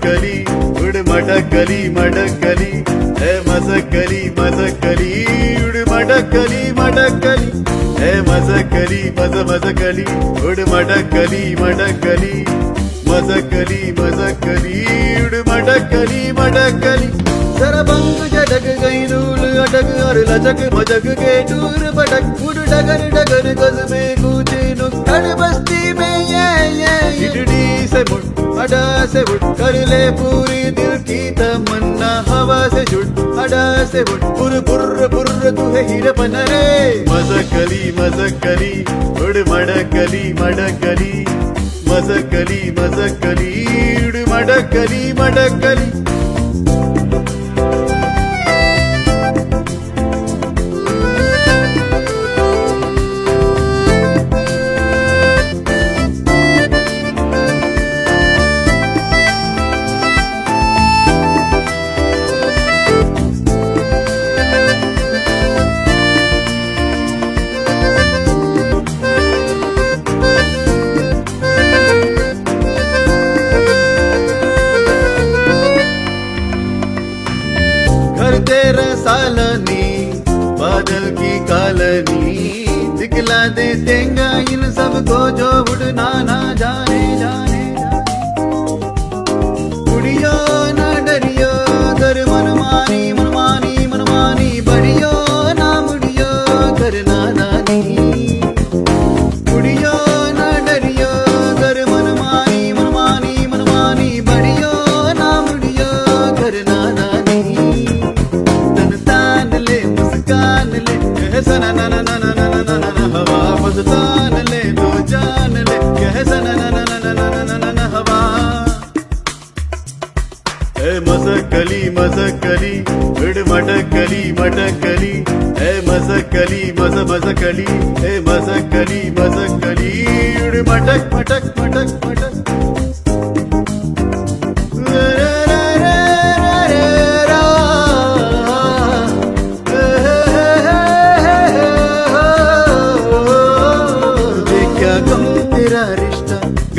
மடக்கலி உடு மடக்கலி மடக்கலி ஏ மசக்கலி மசக்கலி உடு மடக்கலி மடக்கலி ஏ மசக்கலி மசக்கலி உடு மடக்கலி மடக்கலி மசக்கலி மசக்கலி உடு மடக்கலி மடக்கலி सरबंग जडग गई नूल अटक और लचक मचक के टूर पटक उड़ डगर डगर गज में कूचे नुक्कड़ बस्ती में ये इडली से मुड़ अडा से उड़ कर ले पूरी दिल की तमन्ना हवा से जुड़ अडा से उड़ पुर पुर पुर तू है हीर पन रे मसकली मसकली उड़ मडकली मडकली मसकली मसकली उड़ मडकली मडकली तेरा सालनी बादल की कालनी दिखला दे देंगा इन सबको जो उड़ना ना जाने जाने उड़ियो ना डरियो कर मनमानी मनमानी मनमानी बढ़ियो ना मुड़ियो करना नानी उड़ियो ना डरियो कर मनमानी मनमानी मनमानी बढ़ियो ना मुड़ियो करना नानी सना ना ना ना ना ना ना ना हवा बस तान ले तो जान ले कह सना ना ना ना ना ना ना ना हवा ए मसकली मसकली उड़ मटकली मटकली ए मसकली मसकली ए मसकली मसकली उड़ मटक मटक मटक मटक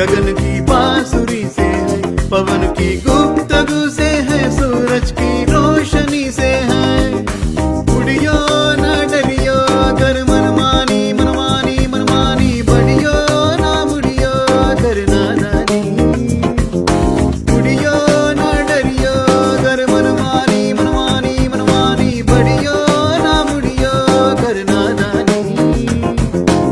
गगन की बांसुरी से है पवन की गुप्तगू से है सूरज की रोशनी से है उड़ियो ना डरियो कर मनमानी मनमानी मनमानी बढ़ियो ना मुड़ियो करना नानी उड़ियो ना डरियो कर मनमानी मनमानी मनमानी बढ़ियो ना मुड़ियो करना नानी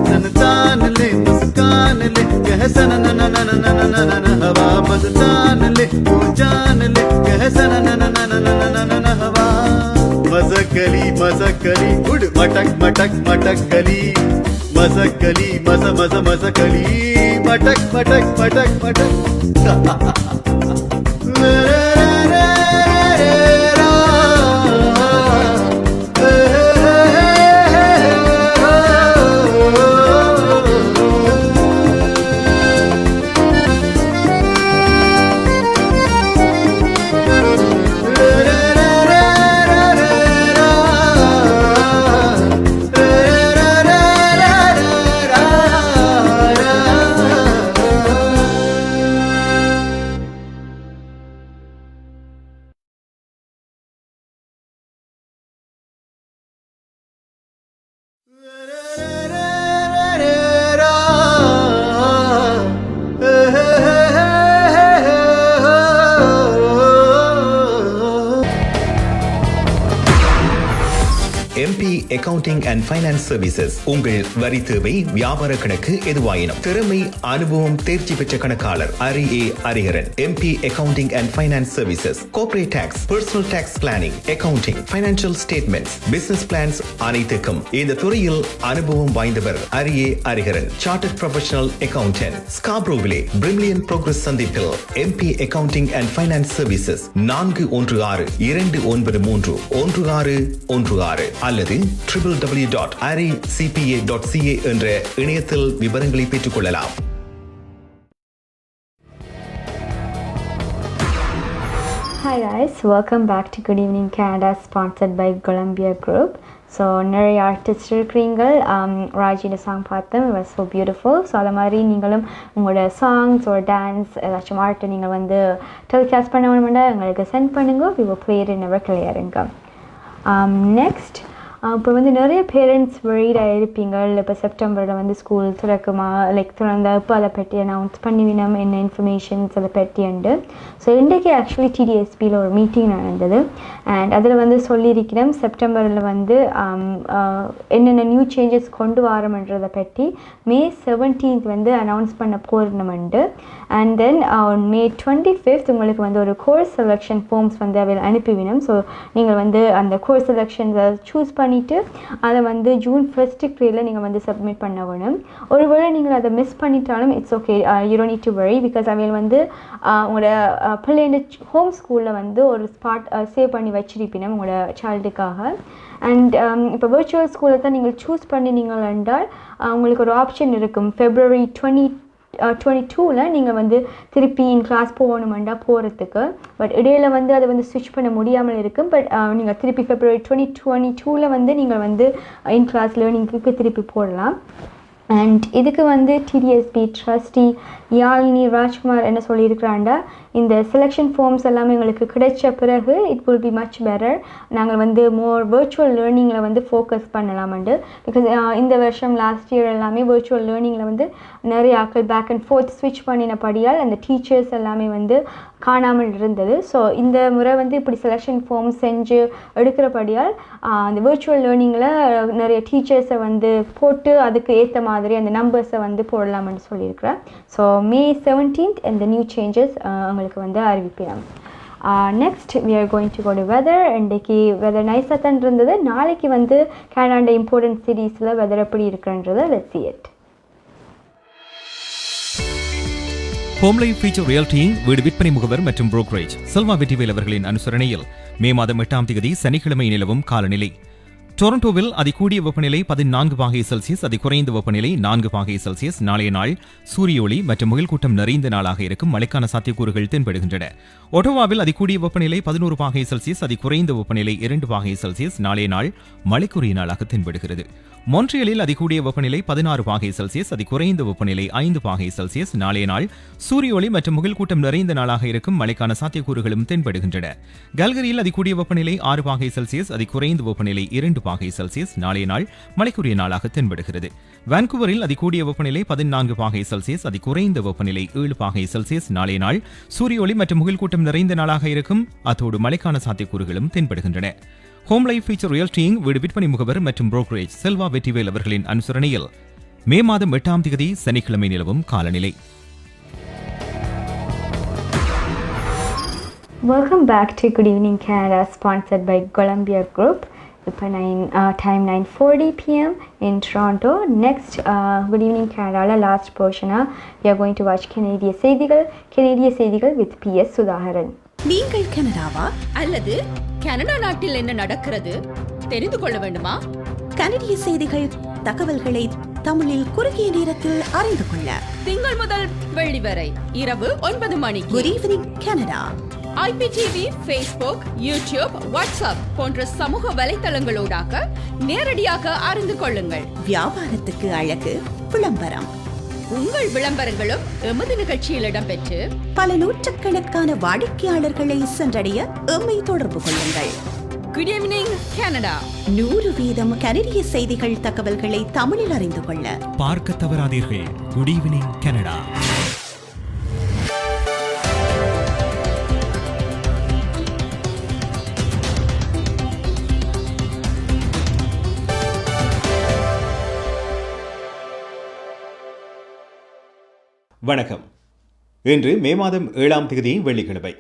तन तान ले मुस्कान ले कह सना ना ना ना ना ना ना ना हवा बस जान ले तू जान ले कह सना ना ना ना ना ना ना ना हवा मसकली मसकली उड़ मटक मटक मटकली मसकली मस मस मसकली मटक मटक मटक मटक அக்கவுண்டிங் அண்ட் ஃபைனான்ஸ் சர்வீசஸ் உங்கள் வரி தேவை வியாபார கணக்கு எதுவாயினும் திறமை அனுபவம் தேர்ச்சி பெற்ற கணக்காளர் Ari Hariharan MB accounting and finance services corporate tax personal tax planning accounting financial statements business plans அனைத்துக்கும் இந்த துறையில் அனுபவம் வாய்ந்தவர் Ari Hariharan chartered professional accountant ஸ்காப்ரோவிலே பிரிமிலியன் ப்ரோக்ரஸ் சந்திப்பில் MB accounting and finance services 416-213-1616 அல்லது www.aricpa.ca என்ற இணையத்தில் விவரங்களை பெற்றுக் கொள்ளலாம். Hi guys, welcome back to Good Evening Canada, sponsored by Golumbia Group. So நிறைய ஆர்டிஸ்ட் இருக்கிறீங்க. ராஜியோட சாங் பார்த்தேன், it was so beautiful. So அது மாதிரி நீங்களும் உங்களோட சாங்ஸ் ஒரு டான்ஸ் ஏதாச்சும் ஆர்ட்டை நீங்கள் வந்து டெலிகாஸ்ட் பண்ண வேணுமெண்டா எங்களுக்கு சென்ட் பண்ணுங்க. we will play it in our கிளியருங்க. நெக்ஸ்ட் இப்போ வந்து நிறைய பேரண்ட்ஸ் வெரிடாக இருப்பீங்க. இப்போ செப்டம்பரில் வந்து ஸ்கூல் திறக்குமா லைக் திறந்தப்போ அதை பற்றி அனௌன்ஸ் பண்ணிவினோம் என்ன இன்ஃபர்மேஷன்ஸ் அதை பற்றிண்டு. ஸோ இன்றைக்கு ஆக்சுவலி டிடிஎஸ்பியில் ஒரு மீட்டிங் நடந்தது. அண்ட் அதில் வந்து சொல்லியிருக்கிறோம் செப்டம்பரில் வந்து என்னென்ன நியூ சேஞ்சஸ் கொண்டு வரோம்ன்றதை பற்றி May 17th வந்து அனௌன்ஸ் பண்ண போகிறோம்ண்டு. அண்ட் தென் May 25th உங்களுக்கு வந்து ஒரு கோர்ஸ் செலெக்ஷன் ஃபார்ம்ஸ் வந்து அவையில் அனுப்பிவினோம். ஸோ நீங்கள் வந்து அந்த கோர்ஸ் செலெக்ஷன்ஸை சூஸ் பண்ணிவிட்டு அதை வந்து June 1st நீங்கள் வந்து சப்மிட் பண்ண வேணும். ஒருவேளை நீங்கள் அதை மிஸ் பண்ணிட்டாலும் it's okay, you don't need to worry. Because அவையில் வந்து உங்களோட பிள்ளைங்க ஹோம் ஸ்கூலில் வந்து ஒரு ஸ்பாட் சேவ் பண்ணி வச்சிருப்பினோம் உங்களோட சைல்டுக்காக. அண்ட் இப்போ விர்ச்சுவல் ஸ்கூலில் தான் நீங்கள் சூஸ் பண்ணினீங்கள் என்றால் உங்களுக்கு ஒரு ஆப்ஷன் இருக்கும். February 22ல் நீங்கள் வந்து திருப்பி இன் கிளாஸ் போகணுமெண்டா போகிறதுக்கு. பட் இடையில வந்து அதை வந்து ஸ்விட்ச் பண்ண முடியாமல் இருக்கும். பட் நீங்கள் திருப்பி February 2022ல் வந்து நீங்கள் வந்து இன் கிளாஸ் லேர்னிங்க்கு திருப்பி போடலாம். அண்ட் இதுக்கு வந்து டிடிஎஸ்பி ட்ரஸ்டி யாழினி ராஜ்குமார் என்ன சொல்லியிருக்கிறாண்டா, இந்த செலெக்ஷன் ஃபார்ம்ஸ் எல்லாமே எங்களுக்கு கிடைச்ச பிறகு it will be much better. நாங்கள் வந்து மோர் வர்ச்சுவல் லேர்னிங்கில் வந்து ஃபோக்கஸ் பண்ணலாமண்டு. பிகாஸ் இந்த வருஷம் லாஸ்ட் இயர் எல்லாமே வர்ச்சுவல் லேர்னிங்கில் வந்து நிறைய ஆக்கள் பேக் அண்ட் ஃபோர்த் ஸ்விட்ச் பண்ணினபடியால் அந்த டீச்சர்ஸ் எல்லாமே வந்து காணாமல் இருந்தது. ஸோ இந்த முறை வந்து இப்படி செலெக்ஷன் ஃபார்ம் செஞ்சு எடுக்கிறபடியால் அந்த வர்ச்சுவல் லேர்னிங்கில் நிறைய டீச்சர்ஸை வந்து போட்டு அதுக்கு ஏற்ற மாதிரி அந்த நம்பர்ஸை வந்து போடலாம்னு சொல்லியிருக்கிறேன். So May 17th and the new changes உங்களுக்கு வந்து அறிவிப்பேன். Next we are going to go to weather. இன்றைக்கி வெதர் நைஸாக தான் இருந்தது. நாளைக்கு வந்து கனடா இம்பார்ட்டன்ட் சிட்டிஸில் வெதர் எப்படி இருக்குன்றதை let's see it. Home Life Future Realty வீடு விற்பனை முகவர் மற்றும் புரோக்கரேஜ் செல்வா வெற்றிவேல் அவர்களின் அனுசரணையில் May மாதம் 8ஆம் தேதி சனிக்கிழமை நிலவும் காலநிலை. டொரண்டோவில் அதிகூடிய வெப்பநிலை 14°C, அதிகுறைந்த வெப்பநிலை 4°C. நாளைய நாள் சூரிய ஒளி மற்றும் முகில்கூட்டம் நிறைந்த நாளாக இருக்கும். மழைக்கான சாத்தியக்கூறுகள் தென்படுகின்றன. ஒட்டோவாவில் அதிகூடிய வெப்பநிலை 11°C, அதிகுறைந்த வெப்பநிலை 2°C. நாளைய நாள் மழைக்குரிய நாளாக தென்படுகிறது. மொன்ட்ரியலில் அதிகூடிய வெப்பநிலை 16°C, அதிகுறைந்த வெப்பநிலை 5°C. நாளைய நாள் சூரிய ஒளி மற்றும் முகில்கூட்டம் நிறைந்த நாளாக இருக்கும். மழைக்கான சாத்தியக்கூறுகளும் தென்படுகின்றன. கல்கரியில் அதிகூடிய வெப்பநிலை 6°C, அதிகுறைந்த வெப்பநிலை 2°C. நாளைய நாள் மழைக்குரிய நாளாக தென்படுகிறது. வான்கூவரில் அதிகூடிய வெப்பநிலை 14°C, அதிகுறைந்த வெப்பநிலை 7°C. நாளைய நாள் சூரிய ஒளி மற்றும் முகில்கூட்டம் நிறைந்த நாளாக இருக்கும். அத்தோடு மழைக்கான சாத்தியக்கூறுகளும் தென்படுகின்றன. ஹோம் லைஃப் ஃபீச்சர் ரியல்டிங் வீடு விற்பனை முகவர் மற்றும் புரோக்கரேஜ் செல்வா வெற்றிவேல் அவர்களின் அனுசரணையில் May மாதம் 8ஆம் தேதி சனிக்கிழமை நிலவும் காலநிலை. Welcome back to Good Evening Canada, sponsored by Golumbia Group. இப்போ time 9:40 p.m. in Toronto. Next Good Evening Canada last portion we are going to watch Canadian செய்திகள் with P.S. சுதாகரன். நீங்கள் கனடாவா அல்லது கனடா நாட்டில் என்ன நடக்கிறது தெரிந்து கொள்ள வேண்டுமா? கனடிய செய்திகள் தகவல்களை தமிழில் குறுகிய நேரத்தில் அறிந்து கொள்ள திங்கள் முதல் வெள்ளி வரை இரவு 9 மணிக்கு good evening Canada IPTV, Facebook, YouTube, WhatsApp போன்ற சமூக வலைத்தளங்களோடாக நேரடியாக அறிந்து கொள்ளுங்கள். வியாபாரத்துக்கு அழகு விளம்பரம். உங்கள் விளம்பரங்களும் எமது நிகழ்ச்சியில் இடம்பெற்று பல நூற்றுக்கணக்கான வாடிக்கையாளர்களை சென்றடைய எம்மை தொடர்பு கொள்ளுங்கள். Good evening Canada. 100% கனடிய செய்திகள் தகவல்களை தமிழில் அறிந்து கொள்ள பார்க்க தவறாதீர்கள். Good evening Canada. வணக்கம். இன்று மே மாதம் 7ஆம் தேதி வெள்ளிக்கிழமை.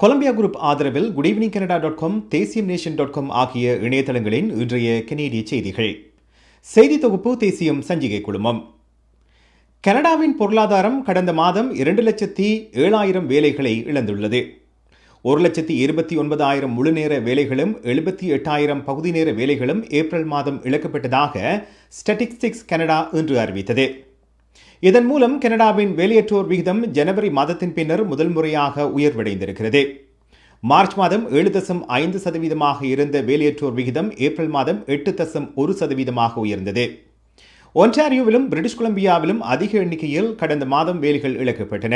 கொலம்பியா குரூப் ஆதரவில் குட் ஈவினிங் கனடா.com, தேசியம்நேஷன்.com ஆகிய இணையதளங்களின் இன்றைய கனேடிய செய்திகள். செய்தி தொகுப்பு தேசியம் சஞ்சிகை குழுமம். கனடாவின் பொருளாதாரம் கடந்த மாதம் 2,07,000 வேலைகளை இழந்துள்ளது. 1,29,000 முழுநேர வேலைகளும் 78,000 பகுதி நேர வேலைகளும் ஏப்ரல் மாதம் இழக்கப்பட்டதாக ஸ்டாட்டிஸ்டிக்ஸ் கனடா இன்று அறிவித்தது. இதன் மூலம் கனடாவின் வேலையற்றோர் விகிதம் ஜனவரி மாதத்தின் பின்னர் முதல் முறையாக உயர்வடைந்திருக்கிறது. மார்ச் மாதம் 7.5% இருந்த வேலையற்றோர் விகிதம் ஏப்ரல் மாதம் 8.1% உயர்ந்தது. ஒன்டாரியோவிலும் பிரிட்டிஷ் கொலம்பியாவிலும் அதிக எண்ணிக்கையில் கடந்த மாதம் வேலைகள் இழக்கப்பட்டன.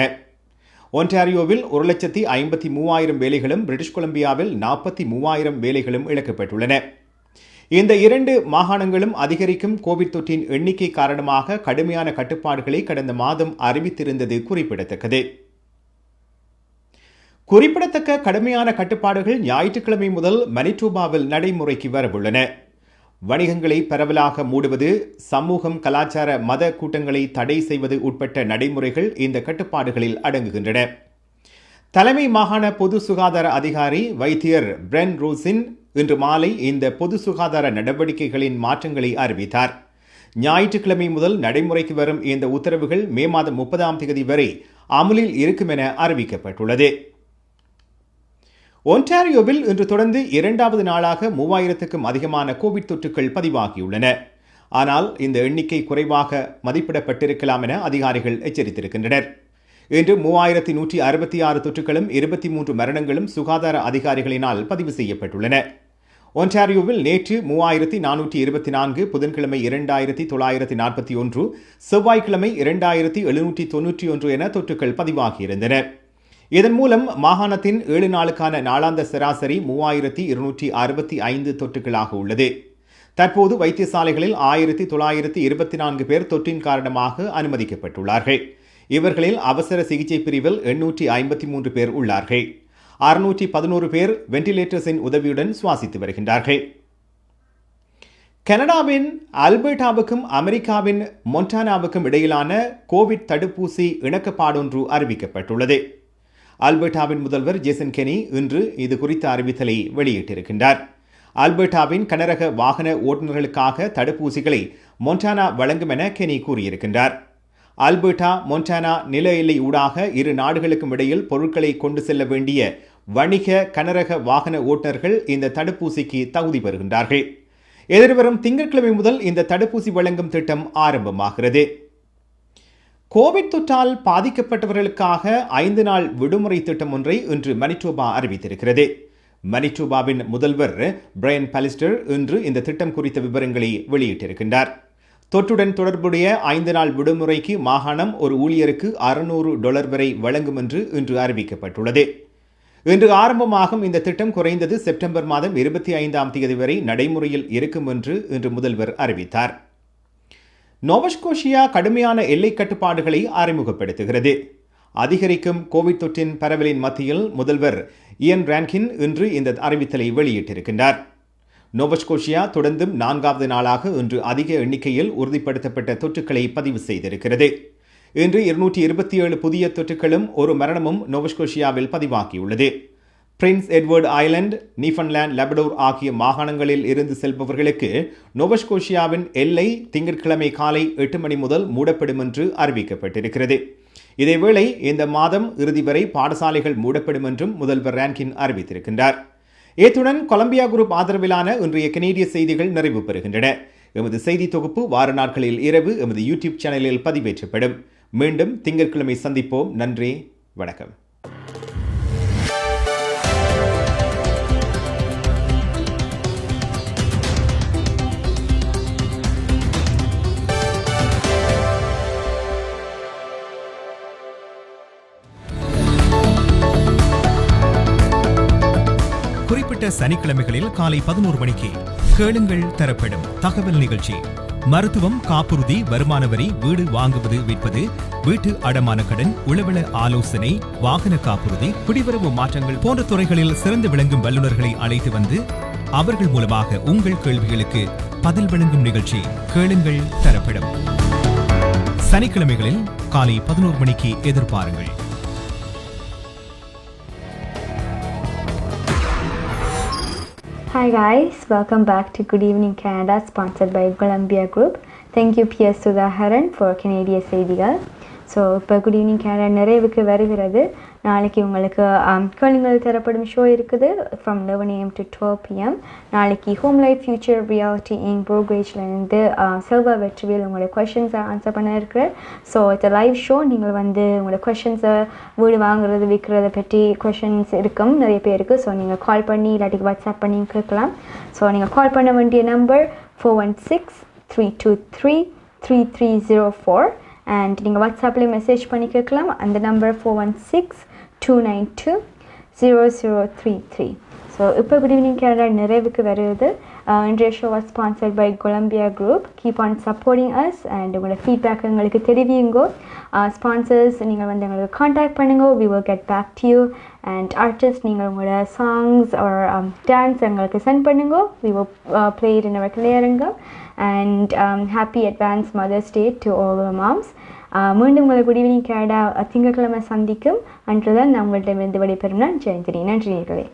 ஒன்டாரியோவில் 1,53,000 வேலைகளும் பிரிட்டிஷ் கொலம்பியாவில் 43,000 வேலைகளும் இழக்கப்பட்டுள்ளன. இந்த இரண்டு மாகாணங்களும் அதிகரிக்கும் கோவிட் தொற்றின் எண்ணிக்கை காரணமாக கடுமையான கட்டுப்பாடுகளை கடந்த மாதம் அறிவித்திருந்தது குறிப்பிடத்தக்கது. குறிப்பிடத்தக்க கடுமையான கட்டுப்பாடுகள் ஞாயிற்றுக்கிழமை முதல் மனிடோபாவில் நடைமுறைக்கு வரவுள்ளன. வணிகங்களை பரவலாக மூடுவது, சமூகம், கலாச்சார, மத கூட்டங்களை தடை செய்வது உட்பட்ட நடைமுறைகள் இந்த கட்டுப்பாடுகளில் அடங்குகின்றன. தலைமை மாகாண பொது சுகாதார அதிகாரி வைத்தியர் பிரென் ரோசின் இன்று மாலை இந்த பொது சுகாதார நடவடிக்கைகளின் மாற்றங்களை அறிவித்தார். ஞாயிற்றுக்கிழமை முதல் நடைமுறைக்கு வரும் இந்த உத்தரவுகள் மே மாதம் 30 வரை அமலில் இருக்கும் என அறிவிக்கப்பட்டுள்ளது. ஒன்டாரியோவில் இன்று தொடர்ந்து 2வது நாளாக 3000க்கும் அதிகமான கோவிட் தொற்றுகள் பதிவாகியுள்ளன. ஆனால் இந்த எண்ணிக்கை குறைவாக மதிப்பிடப்பட்டிருக்கலாம் என அதிகாரிகள் எச்சரித்திருக்கின்றனர். இன்று 3166 தொற்றுகளும் 23 மரணங்களும் சுகாதார அதிகாரிகளினால் பதிவு செய்யப்பட்டுள்ளன. ஒன்டாரியோவில் நேற்று 3424, புதன்கிழமை 2941, செவ்வாய்க்கிழமை 2791 என தொற்றுகள் பதிவாகியிருந்தன. இதன் மூலம் மாகாணத்தின் 7 நாளுக்கான நாளாந்த சராசரி 3265 தொற்றுகளாக உள்ளது. தற்போது வைத்தியசாலைகளில் 1924 பேர் தொற்றின் காரணமாக அனுமதிக்கப்பட்டுள்ளார்கள். இவர்களில் அவசர சிகிச்சை பிரிவில் 853 பேர் உள்ளார்கள். 611 பேர் வெண்டிலேட்டர்ஸின் உதவியுடன் சுவாசித்து வருகின்றார்கள். கனடாவின் அல்பர்டாவுக்கும் அமெரிக்காவின் மொன்டானாவுக்கும் இடையிலான கோவிட் தடுப்பூசி இணக்கப்பாடொன்று அறிவிக்கப்பட்டுள்ளது. அல்பர்டாவின் முதல்வர் ஜெயந்தனி இன்று இது குறித்த அறிவித்தலை வெளியிட்டிருக்கின்றார். அல்பர்டாவின் கனரக வாகன ஓட்டுநர்களுக்காக தடுப்பூசிகளை மொன்டானா வழங்கும் என கெனி கூறியிருக்கின்றார். அல்பர்டா மொன்டானா நில எல்லை ஊடாக இரு நாடுகளுக்கும் இடையில் பொருட்களை கொண்டு செல்ல வேண்டிய வணிக கனரக வாகன ஓட்டுநர்கள் இந்த தடுப்பூசிக்கு தகுதி பெறுகின்றார்கள். எதிர்வரும் திங்கட்கிழமை முதல் இந்த தடுப்பூசி வழங்கும் திட்டம் ஆரம்பமாகிறது. கோவிட் தொற்றால் பாதிக்கப்பட்டவர்களுக்காக 5 நாள் விடுமுறை திட்டம் ஒன்றை இன்று மனிடோபா அறிவித்திருக்கிறது. மனிடோபாவின் முதல்வர் பிரையன் பாலிஸ்டர் இன்று இந்த திட்டம் குறித்த விவரங்களை வெளியிட்டிருக்கின்றார். தொற்றுடன் தொடர்புடைய 5 நாள் விடுமுறைக்கு மாகாணம் ஒரு ஊழியருக்கு $600 வரை வழங்கும் என்று இன்று அறிவிக்கப்பட்டுள்ளது. இன்று ஆரம்பமாகும் இந்த திட்டம் குறைந்தது செப்டம்பர் மாதம் 25 வரை நடைமுறையில் இருக்கும் என்று இன்று முதல்வர் அறிவித்தார். நோவஸ்கோஷியா கடுமையான எல்லை கட்டுப்பாடுகளை அறிமுகப்படுத்துகிறது. அதிகரிக்கும் கோவிட் தொற்றின் பரவலின் மத்தியில் முதல்வர் இயன் ரான்கின் இன்று இந்த அறிவித்தலை வெளியிட்டிருக்கின்றார். நோவஸ்கோஷியா தொடர்ந்தும் 4வது நாளாக இன்று அதிக எண்ணிக்கையில் உறுதிப்படுத்தப்பட்ட தொற்றுக்களை பதிவு செய்திருக்கிறது. இன்று 227 புதிய தொற்றுகளும் ஒரு மரணமும் நோவஸ்கோஷியாவில் பதிவாகியுள்ளது. பிரின்ஸ் எட்வர்ட் ஐலண்ட், நியூஃபவுண்ட்லேண்ட், லெபடோர் ஆகிய மாகாணங்களில் இருந்து செல்பவர்களுக்கு நோவஸ்கோஷியாவின் எல்லை திங்கட்கிழமை காலை 8 மணி முதல் மூடப்படும் என்று அறிவிக்கப்பட்டிருக்கிறது. இதேவேளை இந்த மாதம் இறுதி வரை பாடசாலைகள் மூடப்படும் என்றும் முதல்வர் ரான்கின் அறிவித்திருக்கின்றார். இத்துடன் கொலம்பியா குரூப் ஆதரவிலான இன்றைய கனேடிய செய்திகள் நிறைவு பெறுகின்றன. எமது செய்தி தொகுப்பு வார நாட்களில் இரவு எமது யூடியூப் சேனலில் பதிவேற்றப்படும். மீண்டும் திங்கட்கிழமை சந்திப்போம். நன்றி, வணக்கம். குறிப்பிட்ட சனிக்கிழமைகளில் காலை 11 மணிக்கு கேளுங்கள் தரப்படும் தகவல் நிகழ்ச்சி. மருத்துவம், காப்புறுதி, வருமான வரி, வீடு வாங்குவது விற்பது, வீட்டு அடமான கடன், உளவள ஆலோசனை, வாகன காப்புறுதி, குடிவரவு மாற்றங்கள் போன்ற துறைகளில் சிறந்து விளங்கும் வல்லுநர்களை அழைத்து வந்து அவர்கள் மூலமாக உங்கள் கேள்விகளுக்கு பதில் வழங்கும் நிகழ்ச்சி கேளுங்கள் தரப்படும். சனிக்கிழமைகளில் காலை 11 மணிக்கு எதிர்பாருங்கள். Hi guys, welcome back to Good Evening Canada, sponsored by Golumbia Group. Thank you PS Sudhaharan for Canadian செய்திகள். ஸோ இப்போ குட் ஈவினிங் கேனடா நிறைவுக்கு வருகிறது. நாளைக்கு உங்களுக்கு கேளுங்கள் தரப்படும் ஷோ இருக்குது ஃப்ரம் 11 AM to 12 PM. நாளைக்கு Home Life Future Reality in ப்ரோக்ரேஜ்லேருந்து செல்வா வெற்றிவேல் உங்களோட கொஷின்ஸை ஆன்சர் பண்ண இருக்கிறேன். So it's live show. நீங்கள் வந்து உங்களோட கொஷின்ஸை வீடு வாங்குறது விற்கிறத பற்றி கொஷின்ஸ் இருக்கும் நிறைய பேருக்கு. ஸோ நீங்கள் கால் பண்ணி இல்லாட்டி வாட்ஸ்அப் பண்ணி கேட்கலாம். ஸோ நீங்கள் கால் பண்ண வேண்டிய நம்பர் 416-323-3304 அண்ட் நீங்கள் வாட்ஸ்அப்பில் மெசேஜ் பண்ணி கேட்கலாம். அந்த நம்பர் 416-292-0033. ஸோ இப்போ குட் ஈவினிங் கேனடா நிறைவுக்கு வருது. இன்றைய show was sponsored by Columbia Group. Keep on supporting us and உங்களோட ஃபீட்பேக் எங்களுக்கு தெரிவியுங்கோ. ஸ்பான்சர்ஸ் நீங்கள் வந்து எங்களுக்கு காண்டாக்ட் பண்ணுங்க. We will get back to you. And artist நீங்கள் உங்களோட சாங்ஸ் ஆர் டான்ஸ் எங்களுக்கு சென்ட் பண்ணுங்க. We will play it in our கிளியருங்க. And happy advance mother's day to all the moms. மீண்டும் உங்களை குட் ஈவினிங் கேனடா திங்கட்கிழமை சந்திக்கும். அன்று தான் நான் உங்கள்கிட்ட விடைபெறும் நான் ஜெயந்தினி. நன்றி நேயர்களே.